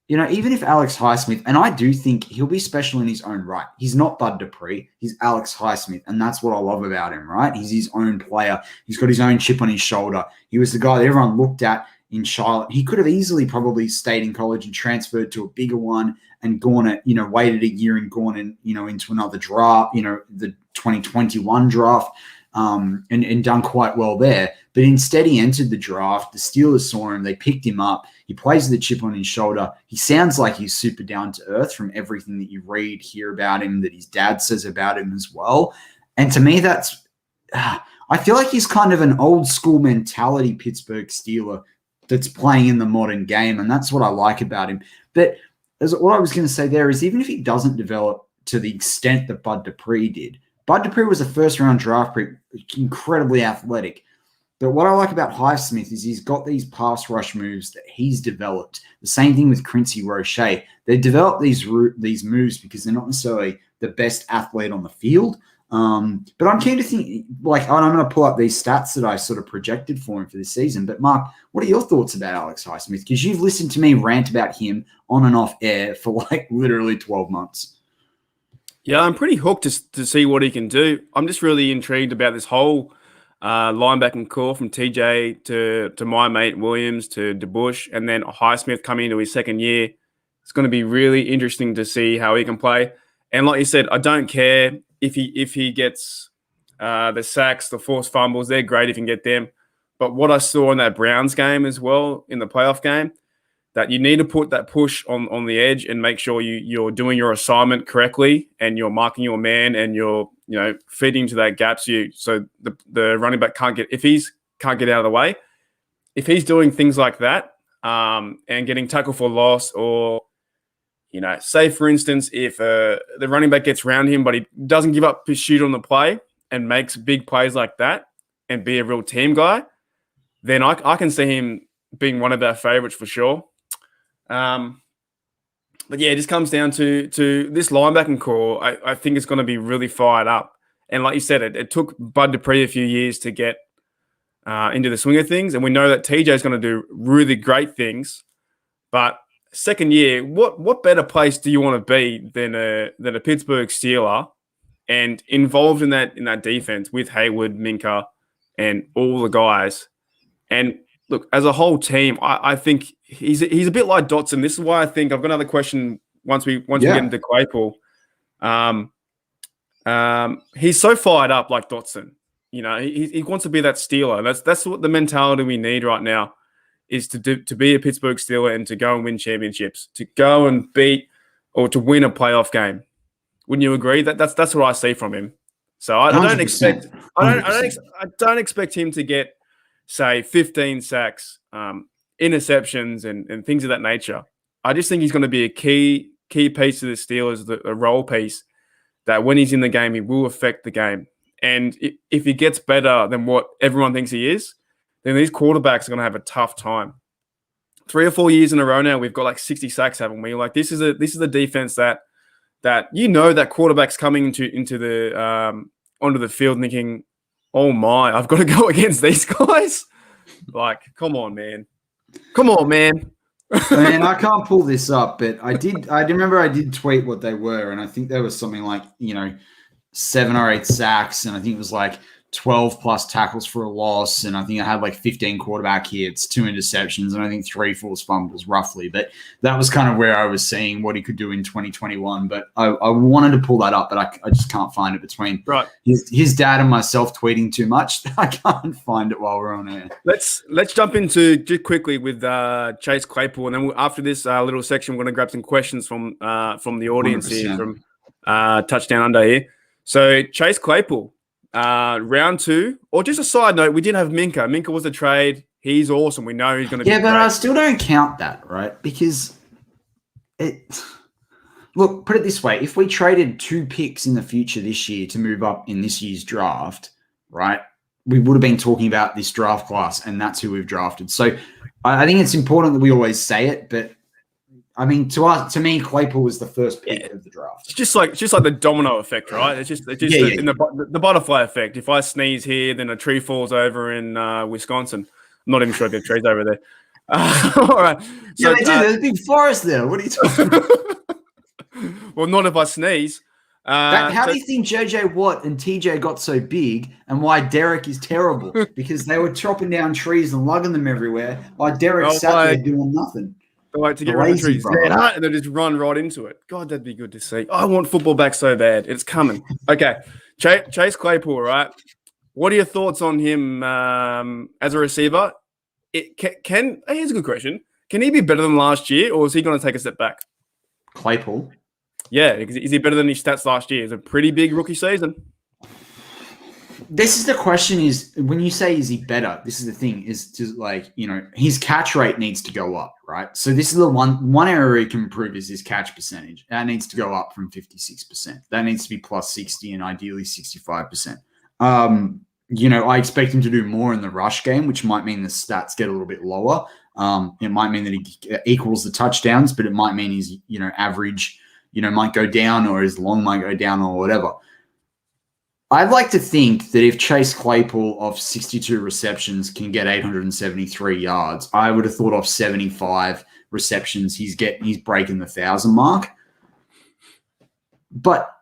even if Alex Highsmith, and I do think he'll be special in his own right. He's not Bud Dupree. He's Alex Highsmith, and that's what I love about him, right? He's his own player. He's got his own chip on his shoulder. He was the guy that everyone looked at in Charlotte. He could have easily probably stayed in college and transferred to a bigger one and waited a year and gone into another draft, the 2021 draft, and done quite well there. But instead, he entered the draft. The Steelers saw him. They picked him up. He plays with a chip on his shoulder. He sounds like he's super down to earth from everything that you read, hear about him, that his dad says about him as well. And to me, I feel like he's kind of an old school mentality Pittsburgh Steeler that's playing in the modern game. And that's what I like about him. But what I was going to say there is, even if he doesn't develop to the extent that Bud Dupree did, Bud Dupree was a first-round draft pick, incredibly athletic. But what I like about Highsmith is he's got these pass rush moves that he's developed. The same thing with Quincy Roche. They develop these moves because they're not necessarily the best athlete on the field. But I'm keen to think, I'm going to pull up these stats that I sort of projected for him for this season. But Mark, what are your thoughts about Alex Highsmith? Because you've listened to me rant about him on and off air for literally 12 months. Yeah, I'm pretty hooked to see what he can do. I'm just really intrigued about this whole linebacking core, from TJ to my mate Williams to DeBush, and then Highsmith coming into his second year. It's going to be really interesting to see how he can play. And like you said, I don't care if he gets the sacks, the forced fumbles. They're great if you can get them. But what I saw in that Browns game as well, in the playoff game, that you need to put that push on the edge and make sure you're doing your assignment correctly, and you're marking your man, and you're feeding to that gap so the running back can't get out of the way. If he's doing things like that and getting tackle for loss, or say for instance, if the running back gets around him but he doesn't give up pursuit on the play and makes big plays like that and be a real team guy, then I can see him being one of our favorites for sure. But yeah, it just comes down to this linebacking core. I think it's going to be really fired up. And like you said, it took Bud Dupree a few years to get into the swing of things. And we know that TJ is going to do really great things. But second year, what better place do you want to be than a Pittsburgh Steeler, and involved in that defense with Hayward, Minka, and all the guys. And look, as a whole team, I think he's a bit like Dotson. This is why I think I've got another question once we get into Claypool. He's so fired up like Dotson. He wants to be that Steeler. That's what the mentality we need right now is, to be a Pittsburgh Steeler and to go and win championships, to go and beat or to win a playoff game. Wouldn't you agree? That's what I see from him. So I don't expect him to get, say, 15 sacks, interceptions, and things of that nature. I just think he's going to be a key piece of the Steelers, a role piece that when he's in the game, he will affect the game. And if he gets better than what everyone thinks he is, then these quarterbacks are going to have a tough time. 3 or 4 years in a row now, we've got 60 sacks, haven't we? This is a defense that that quarterback's coming into the onto the field thinking, oh my, I've got to go against these guys. Come on, man. Man, I can't pull this up, but I remember I did tweet what they were, and I think there was something 7 or 8 sacks, and I think it was 12 plus tackles for a loss, and I think I had like 15 quarterback hits, 2 interceptions, and I think 3 forced fumbles roughly. But that was kind of where I was seeing what he could do in 2021. But I wanted to pull that up, but I just can't find it between his dad and myself tweeting too much. I can't find it while we're on air. Let's jump into just quickly with Chase Claypool, and then after this little section, we're going to grab some questions from the audience 100%. Here from Touchdown Under here. So Chase Claypool. Round 2, or just a side note, we didn't have Minka. Minka was a trade. He's awesome. We know he's going to be but great. I still don't count that, right? Because look, put it this way. If we traded 2 picks in the future this year to move up in this year's draft, right, we would have been talking about this draft class, and that's who we've drafted. So I think it's important that we always say it, but I mean, to me, Claypool was the first pick of the draft. It's just like the domino effect, right? It's just the butterfly effect. If I sneeze here, then a tree falls over in Wisconsin. I'm not even sure if there are trees over there. All right. So, they do. There's a big forest there. What are you talking about? Well, not if I sneeze. How do you think JJ Watt and TJ got so big, and why Derek is terrible? Because they were chopping down trees and lugging them everywhere, while Derek sat there doing nothing. Like to get rid of the trees, and then just run right into it. God, that'd be good to see. I want football back so bad. It's coming. Okay, Chase Claypool, right? What are your thoughts on him as a receiver? Here's a good question. Can he be better than last year, or is he going to take a step back? Claypool? Yeah, is he better than his stats last year? It's a pretty big rookie season. This is the question, is when you say, is he better? This is the thing, is just like, his catch rate needs to go up, right? So this is the one area he can improve is his catch percentage. That needs to go up from 56%. That needs to be plus 60 and ideally 65%. I expect him to do more in the rush game, which might mean the stats get a little bit lower. It might mean that he equals the touchdowns, but it might mean his, average, might go down, or his long might go down, or whatever. I'd like to think that if Chase Claypool off 62 receptions can get 873 yards, I would have thought off 75 receptions he's breaking the 1,000 mark. But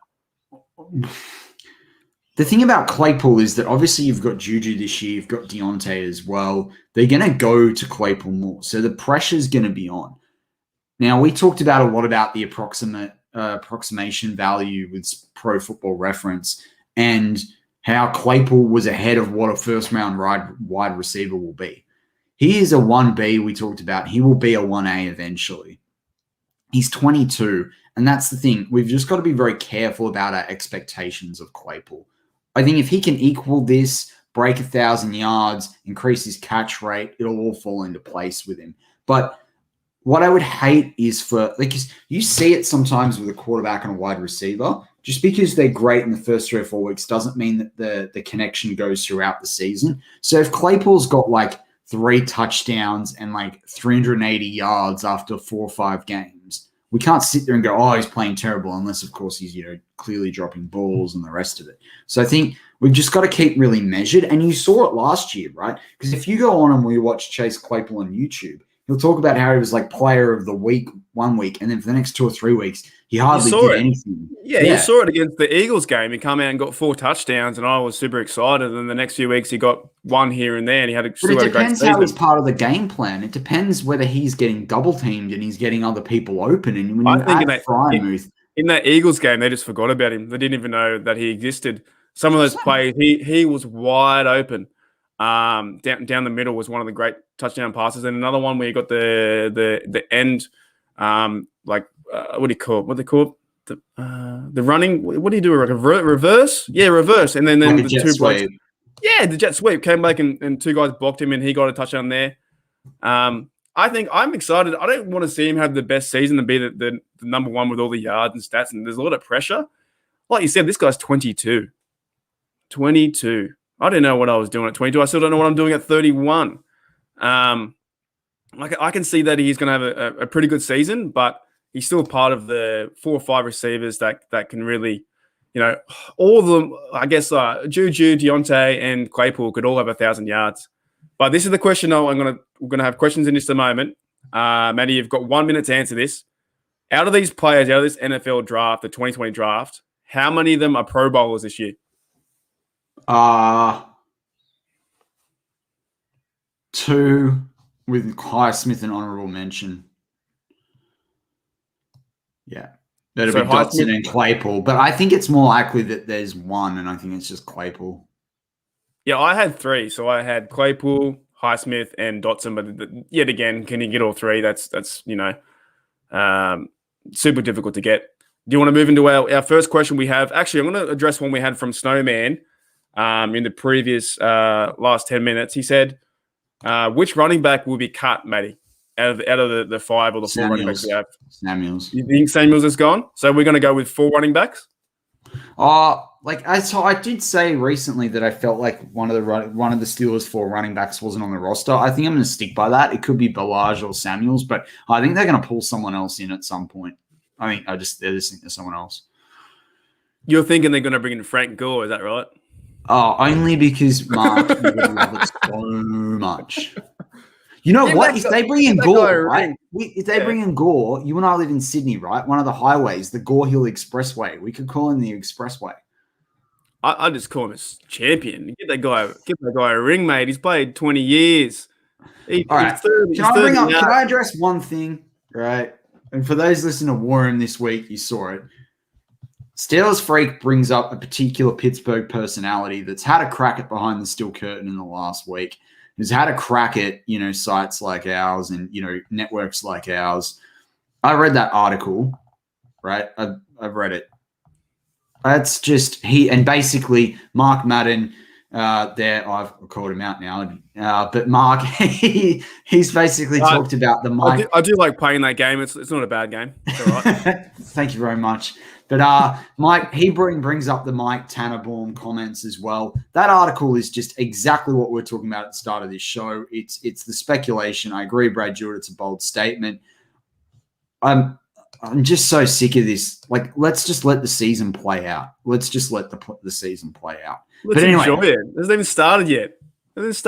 the thing about Claypool is that obviously you've got Juju this year, you've got Deontay as well. They're going to go to Claypool more, so the pressure's going to be on. Now, we talked about a lot about the approximation value with Pro Football Reference, and how Claypool was ahead of what a first-round wide receiver will be. He is a 1B we talked about. He will be a 1A eventually. He's 22, and that's the thing. We've just got to be very careful about our expectations of Claypool. I think if he can equal this, break 1,000 yards, increase his catch rate, it'll all fall into place with him. But what I would hate is you see it sometimes with a quarterback and a wide receiver. Just because they're great in the first 3 or 4 weeks doesn't mean that the connection goes throughout the season. So if Claypool's got like 3 touchdowns and like 380 yards after 4 or 5 games, we can't sit there and go, oh, he's playing terrible, unless, of course, he's clearly dropping balls and the rest of it. So I think we've just got to keep really measured. And you saw it last year, right? Because if you go on and we watch Chase Claypool on YouTube, he'll talk about how he was like player of the week 1 week, and then for the next 2 or 3 weeks, he hardly did anything. Yeah, you saw it against the Eagles game. He come out and got 4 touchdowns, and I was super excited. And the next few weeks, he got 1 here and there, and he had a great season. But it depends how he's part of the game plan. It depends whether he's getting double teamed and he's getting other people open. And when you in that Eagles game, they just forgot about him. They didn't even know that he existed. Some of those plays, he was wide open. Down the middle was one of the great touchdown passes, and another one where he got the end, what do you call it? What they call it? The running. What do you do? Like a reverse? Yeah, reverse. And then like the 2 blokes. Yeah, the jet sweep came back and 2 guys blocked him, and he got a touchdown there. I think I'm excited. I don't want to see him have the best season and be the number 1 with all the yards and stats, and there's a lot of pressure. Like you said, this guy's 22. 22. I didn't know what I was doing at 22. I still don't know what I'm doing at 31. I can see that he's going to have a pretty good season, but he's still part of the 4 or 5 receivers that can really, all of them, I guess, Juju, Deontay, and Claypool could all have 1,000 yards. But this is the question. We're going to have questions in just a moment. Matty, you've got 1 minute to answer this. Out of these players, out of this NFL draft, the 2020 draft, how many of them are Pro Bowlers this year? Two with Highsmith and honourable mention. Yeah. That'll be Dotson and Claypool. But I think it's more likely that there's one, and I think it's just Claypool. Yeah, I had three. So I had Claypool, Highsmith, and Dotson. But yet again, can you get all three? That's super difficult to get. Do you want to move into our first question we have? Actually, I'm going to address one we had from Snowman in the previous last 10 minutes. He said, which running back will be cut, Matty, out of the five or the four running backs we have? Samuels. You think Samuels is gone? So we're going to go with four running backs? I did say recently that I felt like one of the Steelers' four running backs wasn't on the roster. I think I'm going to stick by that. It could be Ballage or Samuels, but I think they're going to pull someone else in at some point. I think they just think there's someone else. You're thinking they're going to bring in Frank Gore, is that right? Oh, only because Mark would love it so much. You know what? If they bring in Gore, right? If they bring in Gore, you and I live in Sydney, right? One of the highways, the Gore Hill Expressway. We could call him the Expressway. I just call him a champion. Get that guy a ring, mate. He's played 20 years. All right. Can I address one thing, right? And for those listening to Warren this week, you saw it. Steelers Freak brings up a particular Pittsburgh personality that's had a crack at behind the steel curtain in the last week. Who's had a crack at, sites like ours and, networks like ours. I read that article, right? I've read it. That's just and basically Mark Madden there, I've called him out now, but Mark, he's basically talked about the Mike. I do like playing that game. It's not a bad game. It's all right. Thank you very much. But Mike, he brings up the Mike Tannerbaum comments as well. That article is just exactly what we're talking about at the start of this show. It's the speculation. I agree, Brad Jewett. It's a bold statement. I'm just so sick of this. Like, let's just let the season play out. Let's just let the season play out. Let's enjoy it. It hasn't even started yet. Let's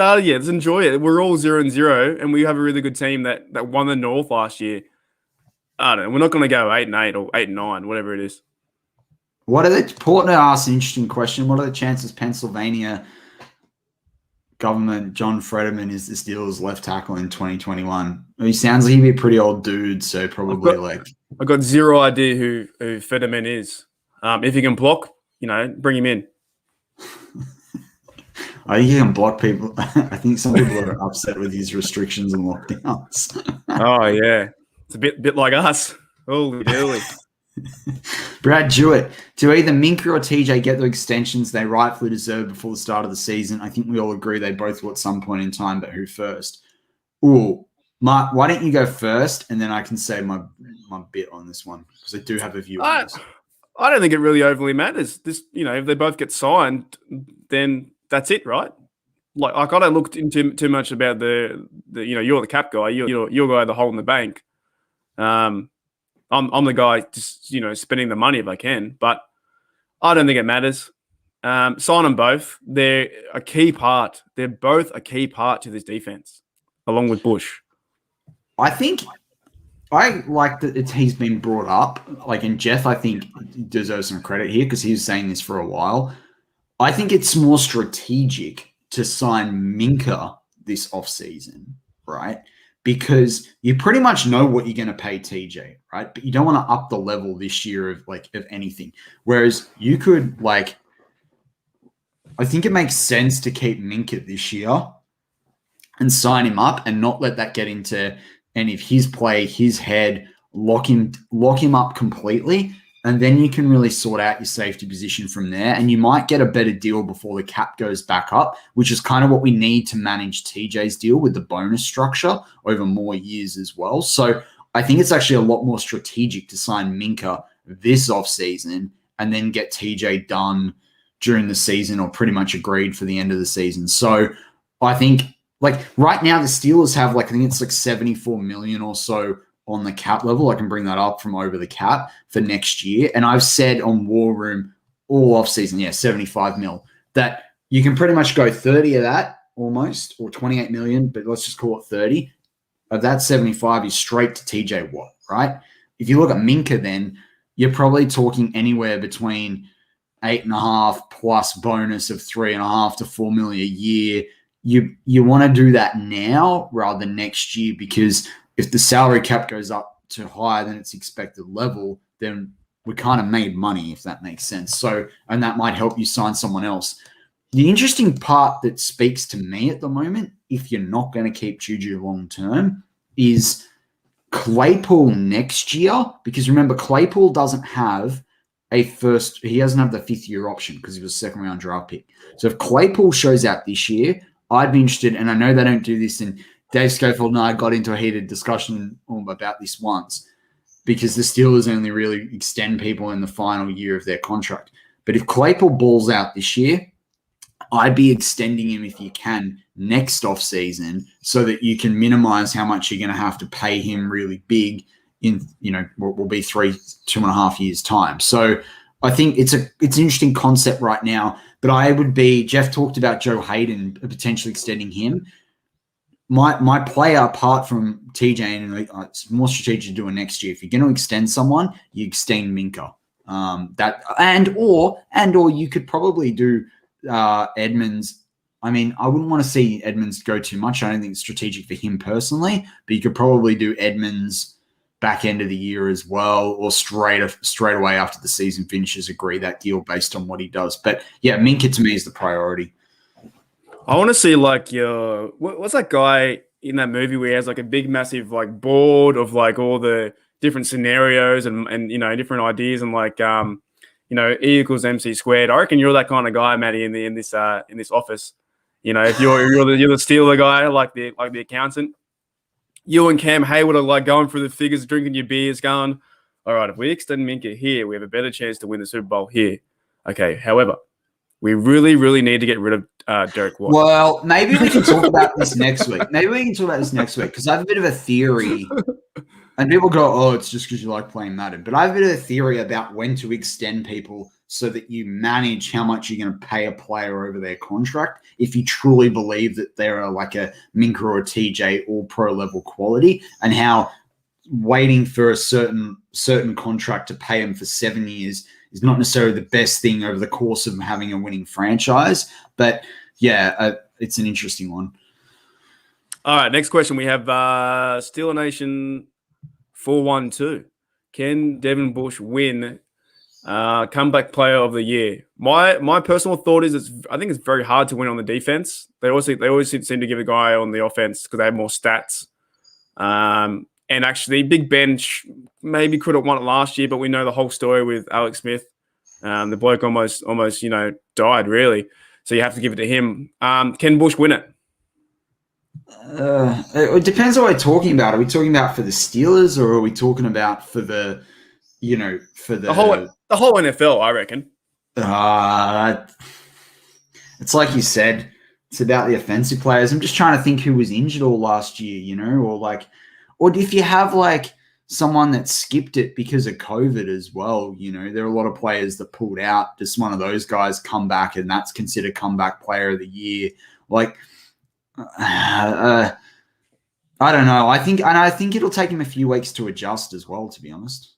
enjoy it. We're all 0-0, and we have a really good team that won the North last year. I don't know. We're not going to go 8-8 or 8-9, whatever it is. Portner asked an interesting question. What are the chances Pennsylvania government John Frederman is the Steelers' left tackle in 2021? He sounds like he'd be a pretty old dude, so probably I've got zero idea who Fetterman is. If he can block, bring him in. I think he can block people. I think some people are upset with his restrictions and lockdowns. Oh, yeah. It's a bit like us. Holy dooly. Brad Jewett, do either Minka or TJ get the extensions they rightfully deserve before the start of the season? I think we all agree they both will at some point in time, but who first? Ooh, Mark, why don't you go first, and then I can say my bit on this one, because I do have a view on this. I don't think it really overly matters. This, if they both get signed, then that's it, right? Like I don't look into too much about the you're the cap guy, you're guy the hole in the bank. I'm the guy just, spending the money if I can, but I don't think it matters. Sign them both. They're a key part. They're both a key part to this defense, along with Bush. I think I like that he's been brought up. And Jeff, I think, deserves some credit here because he was saying this for a while. I think it's more strategic to sign Minka this offseason, right? Because you pretty much know what you're going to pay TJ, right? But you don't want to up the level this year of anything. Whereas you could I think it makes sense to keep Minka this year and sign him up and not let that get into any of his play, his head, lock him up completely. And then you can really sort out your safety position from there. And you might get a better deal before the cap goes back up, which is kind of what we need to manage TJ's deal with the bonus structure over more years as well. So I think it's actually a lot more strategic to sign Minka this offseason and then get TJ done during the season or pretty much agreed for the end of the season. So I think right now the Steelers have I think it's 74 million or so on the cap level. I can bring that up from over the cap for next year. And I've said on War Room all offseason, 75 mil, that you can pretty much go 30 of that almost, or 28 million, but let's just call it 30. Of that 75 is straight to TJ Watt, right? If you look at Minka, then you're probably talking anywhere between 8.5 plus bonus of 3.5 to 4 million a year. You want to do that now rather than next year, because if the salary cap goes up to higher than its expected level, then we kind of made money, if that makes sense. So, and that might help you sign someone else. The interesting part that speaks to me at the moment, if you're not going to keep Juju long term, is Claypool next year. Because remember, Claypool doesn't have he doesn't have the 5th-year option because he was a second-round draft pick. So if Claypool shows out this year, I'd be interested, and I know they don't do this, and Dave Schofield and I got into a heated discussion about this once, because the Steelers only really extend people in the final year of their contract. But if Claypool balls out this year, I'd be extending him if you can next offseason, so that you can minimize how much you're going to have to pay him really big in, what will be 2.5 years time. So I think it's an interesting concept right now, but Jeff talked about Joe Hayden potentially extending him. My player, apart from TJ, and it's more strategic to do it next year. If you're going to extend someone, you extend Minka. Or you could probably do Edmonds. I mean, I wouldn't want to see Edmonds go too much. I don't think it's strategic for him personally, but you could probably do Edmonds back end of the year as well, or straight away after the season finishes, agree that deal based on what he does. But yeah, Minka to me is the priority. I want to see what's that guy in that movie where he has like a big massive like board of like all the different scenarios and different ideas, and E equals MC squared. I reckon you're that kind of guy, Matty, in this office. If you're the Steeler guy, like the accountant. You and Cam Hayward are like going through the figures, drinking your beers, going, all right, if we extend Minka here, we have a better chance to win the Super Bowl here. Okay, however, we really, really need to get rid of Derek Watt. Well, maybe we can talk about this next week. Because I have a bit of a theory. And people go, oh, it's just because you like playing Madden. But I have a bit of a theory about when to extend people so that you manage how much you're going to pay a player over their contract if you truly believe that they're like a Minka or a TJ all pro level quality, and how waiting for a certain contract to pay them for 7 years is not necessarily the best thing over the course of having a winning franchise. But yeah, it's an interesting one. All right, next question. We have Steeler Nation 412. Can Devin Bush win comeback player of the year? My personal thought is I think it's very hard to win on the defense. They always seem to give a guy on the offense because they have more stats. And actually, Big Ben maybe could have won it last year, but we know the whole story with Alex Smith. The bloke almost died, really. So you have to give it to him. Can Bush win it? It depends what we're talking about. Are we talking about for the Steelers, or are we talking about for the whole NFL? I reckon. It's like you said. It's about the offensive players. I'm just trying to think who was injured all last year, or if you have like someone that skipped it because of COVID as well, there are a lot of players that pulled out. Just one of those guys come back, and that's considered comeback player of the year. I don't know. I think it'll take him a few weeks to adjust as well, to be honest.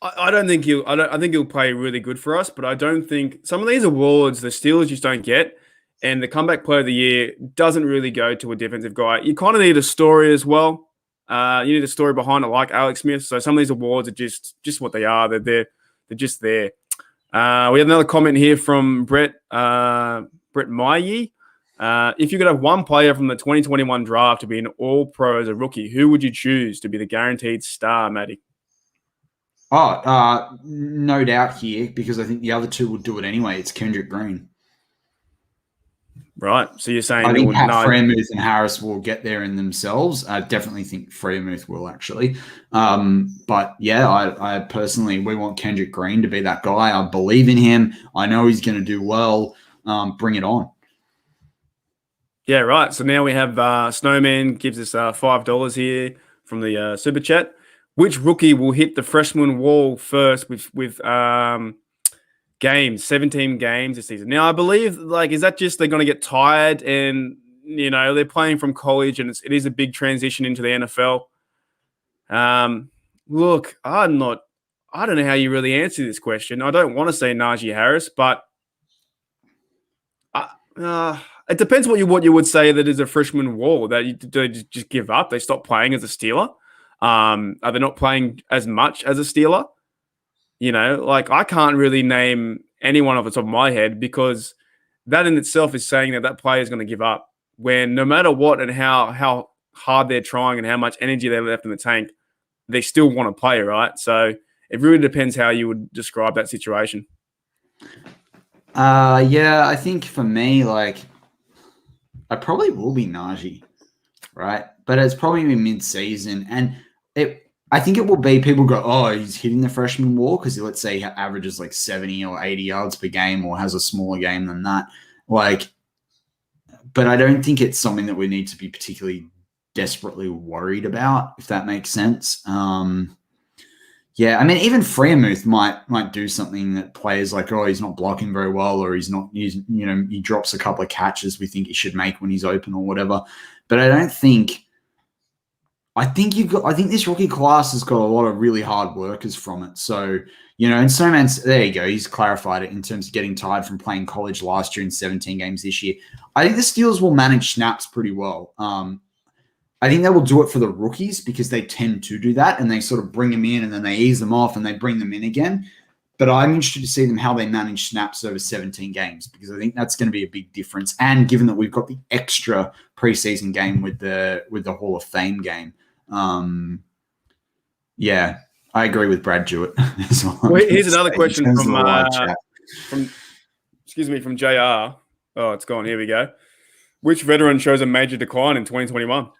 I think he'll play really good for us, but I don't think some of these awards the Steelers just don't get, and the comeback player of the year doesn't really go to a defensive guy. You kind of need a story as well. You need a story behind it, like Alex Smith. So some of these awards are just what they are. They're just there. We have another comment here from Brett Maye. If you could have one player from the 2021 draft to be an all-pro as a rookie, who would you choose to be the guaranteed star, Matty? No doubt here, because I think the other two would do it anyway. It's Kendrick Green. Right. So you're saying I think Freiermuth and Harris will get there in themselves. I definitely think Freiermuth will actually. But yeah, I personally, we want Kendrick Green to be that guy. I believe in him. I know he's going to do well. Bring it on. Yeah, right. So now we have Snowman gives us $5 here from the Super Chat. Which rookie will hit the freshman wall first with games, 17 games this season? Now, I believe, is that just they're going to get tired and, they're playing from college and it is a big transition into the NFL? Look, I don't know how you really answer this question. I don't want to say Najee Harris, but it depends what you would say that is a freshman wall, that they just give up. They stop playing as a Steeler. Are they not playing as much as a Steeler? You know, like I can't really name anyone off the top of my head, because that in itself is saying that player is going to give up, when no matter what and how hard they're trying and how much energy they left in the tank, they still want to play, right? So it really depends how you would describe that situation. Yeah, I think for me, like, I probably will be Najee, right? But it's probably mid-season, and I think it will be, people go, oh, he's hitting the freshman wall because let's say he averages like 70 or 80 yards per game or has a smaller game than that. Like, but I don't think it's something that we need to be particularly desperately worried about, if that makes sense. Yeah, I mean, even Freiermuth might do something that players like, oh, he's not blocking very well, or he drops a couple of catches we think he should make when he's open or whatever. But I think this rookie class has got a lot of really hard workers from it. So, and Snowman's, there you go. He's clarified it in terms of getting tired from playing college last year in 17 games this year. I think the Steelers will manage snaps pretty well. I think they will do it for the rookies because they tend to do that, and they sort of bring them in and then they ease them off and they bring them in again. But I'm interested to see them how they manage snaps over 17 games, because I think that's going to be a big difference. And given that we've got the extra preseason game with the Hall of Fame game, yeah, I agree with Brad Jewett. Well, here's another question from JR. Oh, it's gone. Here we go. Which veteran shows a major decline in 2021?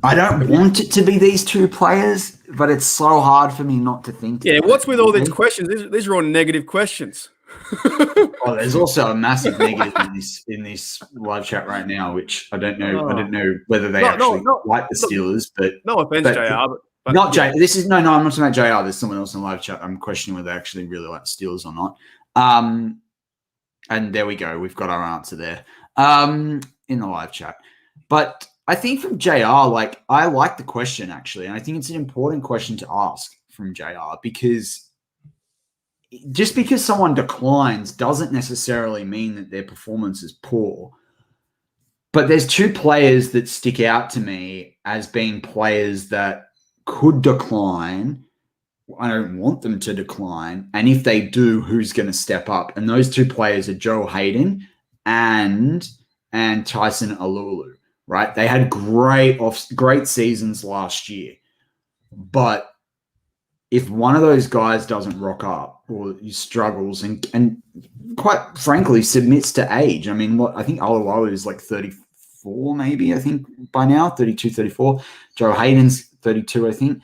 I don't want it to be these two players, but it's so hard for me not to think. Yeah, what's with all these questions? These are all negative questions. Oh, there's also a massive negative in this live chat right now, which I don't know. I don't know whether they like the Steelers, but no offense, JR. But not Jay. This is no. I'm not talking about JR. There's someone else in the live chat. I'm questioning whether they actually really like the Steelers or not. And there we go. We've got our answer there in the live chat. But I think from JR, like, I like the question actually, and I think it's an important question to ask from JR, because just because someone declines doesn't necessarily mean that their performance is poor. But there's two players that stick out to me as being players that could decline. I don't want them to decline. And if they do, who's going to step up? And those two players are Joe Hayden and Tyson Alulu, right? They had great seasons last year. But if one of those guys doesn't rock up or he struggles and quite frankly submits to age, I mean, I think Alulu is like 34 maybe, I think by now, 32, 34. Joe Hayden's 32, I think.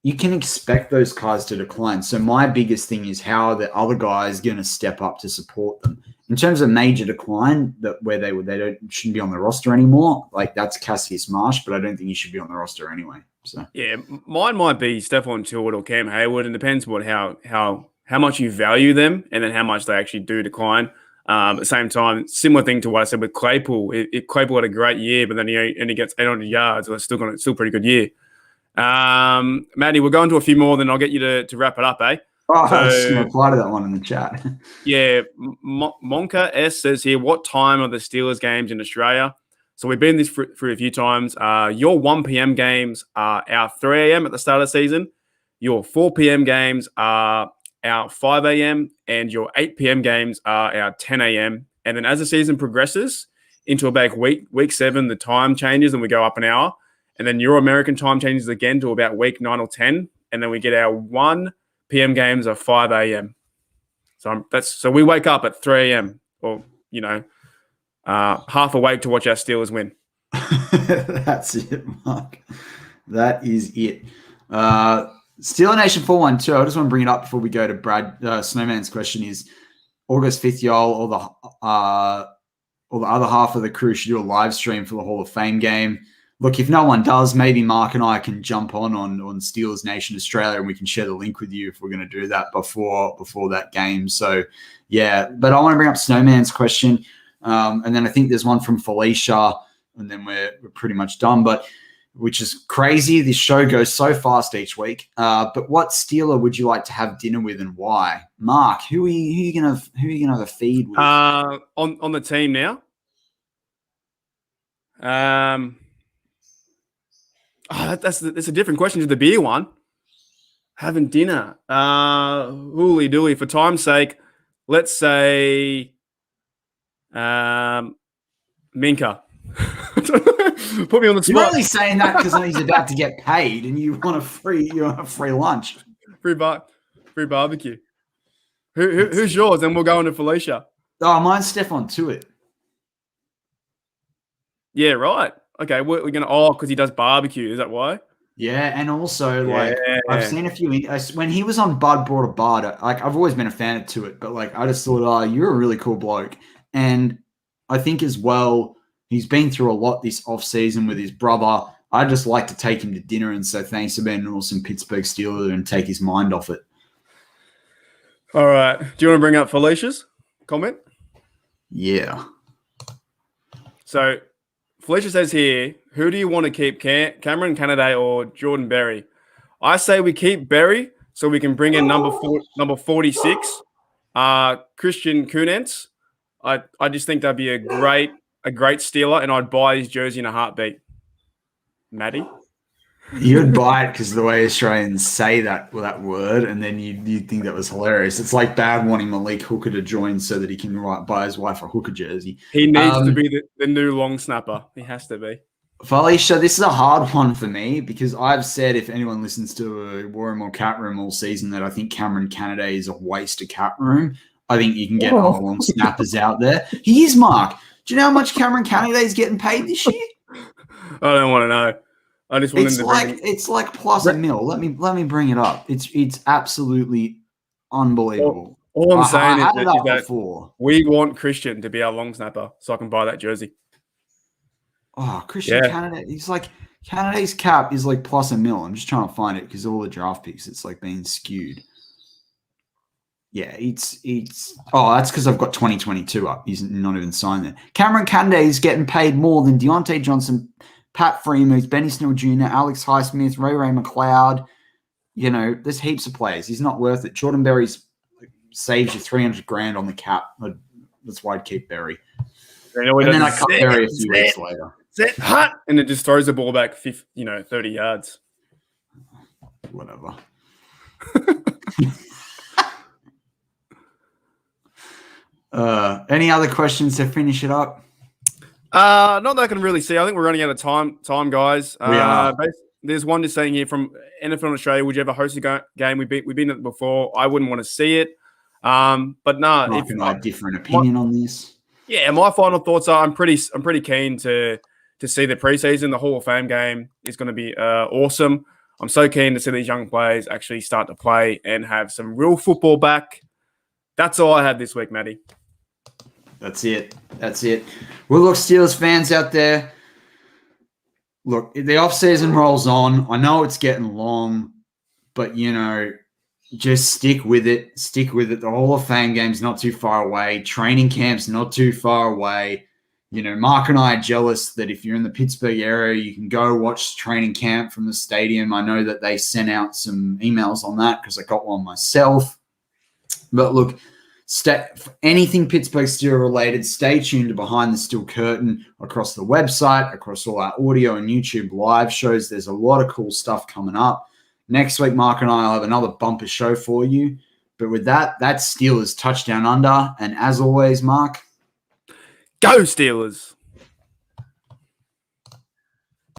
You can expect those guys to decline. So my biggest thing is, how are the other guys going to step up to support them? In terms of major decline, where they shouldn't be on the roster anymore, like that's Cassius Marsh, but I don't think he should be on the roster anyway. So yeah, mine might be Stephon Tuitt or Cam Hayward, and depends on how much you value them, and then how much they actually do decline. At the same time, similar thing to what I said with Claypool. Claypool had a great year, but then he gets 800 yards. So it's still a pretty good year. Matty, we're going to a few more, then I'll get you to wrap it up, eh? Oh, I was just going to reply to that one in the chat. Yeah, Monka S says here, what time are the Steelers games in Australia? So we've been this through a few times. Your 1 p.m. games are our 3 a.m. at the start of the season. Your 4 p.m. games are our 5 a.m. and your 8 p.m. games are our 10 a.m. And then as the season progresses into about week 7, the time changes and we go up an hour. And then your American time changes again to about week 9 or 10. And then we get our 1 p.m. games at 5 a.m. So we wake up at 3 a.m. or, half awake to watch our Steelers win. That's it, Mark. That is it. Steeler Nation 412. I just want to bring it up before we go to Brad Snowman's question is, August 5th, y'all, or the other half of the crew should do a live stream for the Hall of Fame game. Look, if no one does, maybe Mark and I can jump on Steelers Nation Australia, and we can share the link with you if we're going to do that before that game. So, yeah. But I want to bring up Snowman's question, and then I think there's one from Felicia, and then we're pretty much done. But which is crazy. This show goes so fast each week. But what Steeler would you like to have dinner with and why? Mark, who are you gonna have a feed with? On the team now. That's a different question to the beer one. Having dinner. Hooly dooly. For time's sake, let's say Minka. Put me on the spot. You're only saying that because he's about to get paid and you want a free lunch. Free barbecue. Who's yours? Then we'll go into Felicia. Oh, mine's Stefan Tuitt. Yeah, right. Okay, we're going to because he does barbecue. Is that why? Yeah, and also I've seen a few when he was on Bud Brought a Bud. I've always been a fan of Tuitt, but I just thought, you're a really cool bloke, and I think as well he's been through a lot this off season with his brother. I'd just like to take him to dinner and say thanks for being an awesome Pittsburgh Steeler and take his mind off it. All right. Do you want to bring up Felicia's comment? Yeah. So Felicia says here, who do you want to keep, Cameron Canaday or Jordan Berry? I say we keep Berry so we can bring in number 46, Christian Kunentz. I just think that'd be a great Steeler, and I'd buy his jersey in a heartbeat. Matty? You'd buy it because of the way Australians say that word, and then you'd think that was hilarious. It's like Bad wanting Malik Hooker to join so that he can buy his wife a Hooker jersey. He needs to be the new long snapper. He has to be. Felicia, this is a hard one for me because I've said if anyone listens to a War Room or Cat Room all season that I think Cameron Canaday is a waste of Cat Room. I think you can get other long snappers out there. He is, Mark. Do you know how much Cameron Canaday is getting paid this year? I don't want to know. I just want it's like plus $1 million. Let me bring it up. It's absolutely unbelievable. All I'm saying is that we want Christian to be our long snapper so I can buy that jersey. Oh, Christian Canaday. He's like Canaday's cap is like plus $1 million. I'm just trying to find it because all the draft picks, it's like being skewed. Yeah, it's that's because I've got 2022 up. He's not even signed there. Cameron Canaday is getting paid more than Deontay Johnson, Pat Freeman, Benny Snell Jr., Alex Highsmith, Ray McLeod. There's heaps of players. He's not worth it. Jordan Berry's saves you $300,000 on the cap. That's why I'd keep Berry. And then I cut Berry a few weeks later. And it just throws the ball back 30 yards. Whatever. Any other questions to finish it up? Not that I can really see. I think we're running out of time, guys. We are. There's one just saying here from NFL in Australia, would you ever host a game? We've been at it before. I wouldn't want to see it. But no. Mark and I have different opinion on this. Yeah, my final thoughts are I'm pretty keen to see the preseason. The Hall of Fame game is going to be awesome. I'm so keen to see these young players actually start to play and have some real football back. That's all I had this week, Matty. That's it. Well, look, Steelers fans out there, look, the offseason rolls on. I know it's getting long, but, just stick with it. The Hall of Fame game's not too far away. Training camp's not too far away. Mark and I are jealous that if you're in the Pittsburgh area, you can go watch training camp from the stadium. I know that they sent out some emails on that because I got one myself. But look, anything Pittsburgh Steelers related, stay tuned to Behind the Steel Curtain across the website, across all our audio and YouTube live shows. There's a lot of cool stuff coming up. Next week, Mark and I will have another bumper show for you. But with that's Steelers Touchdown Under. And as always, Mark, go Steelers!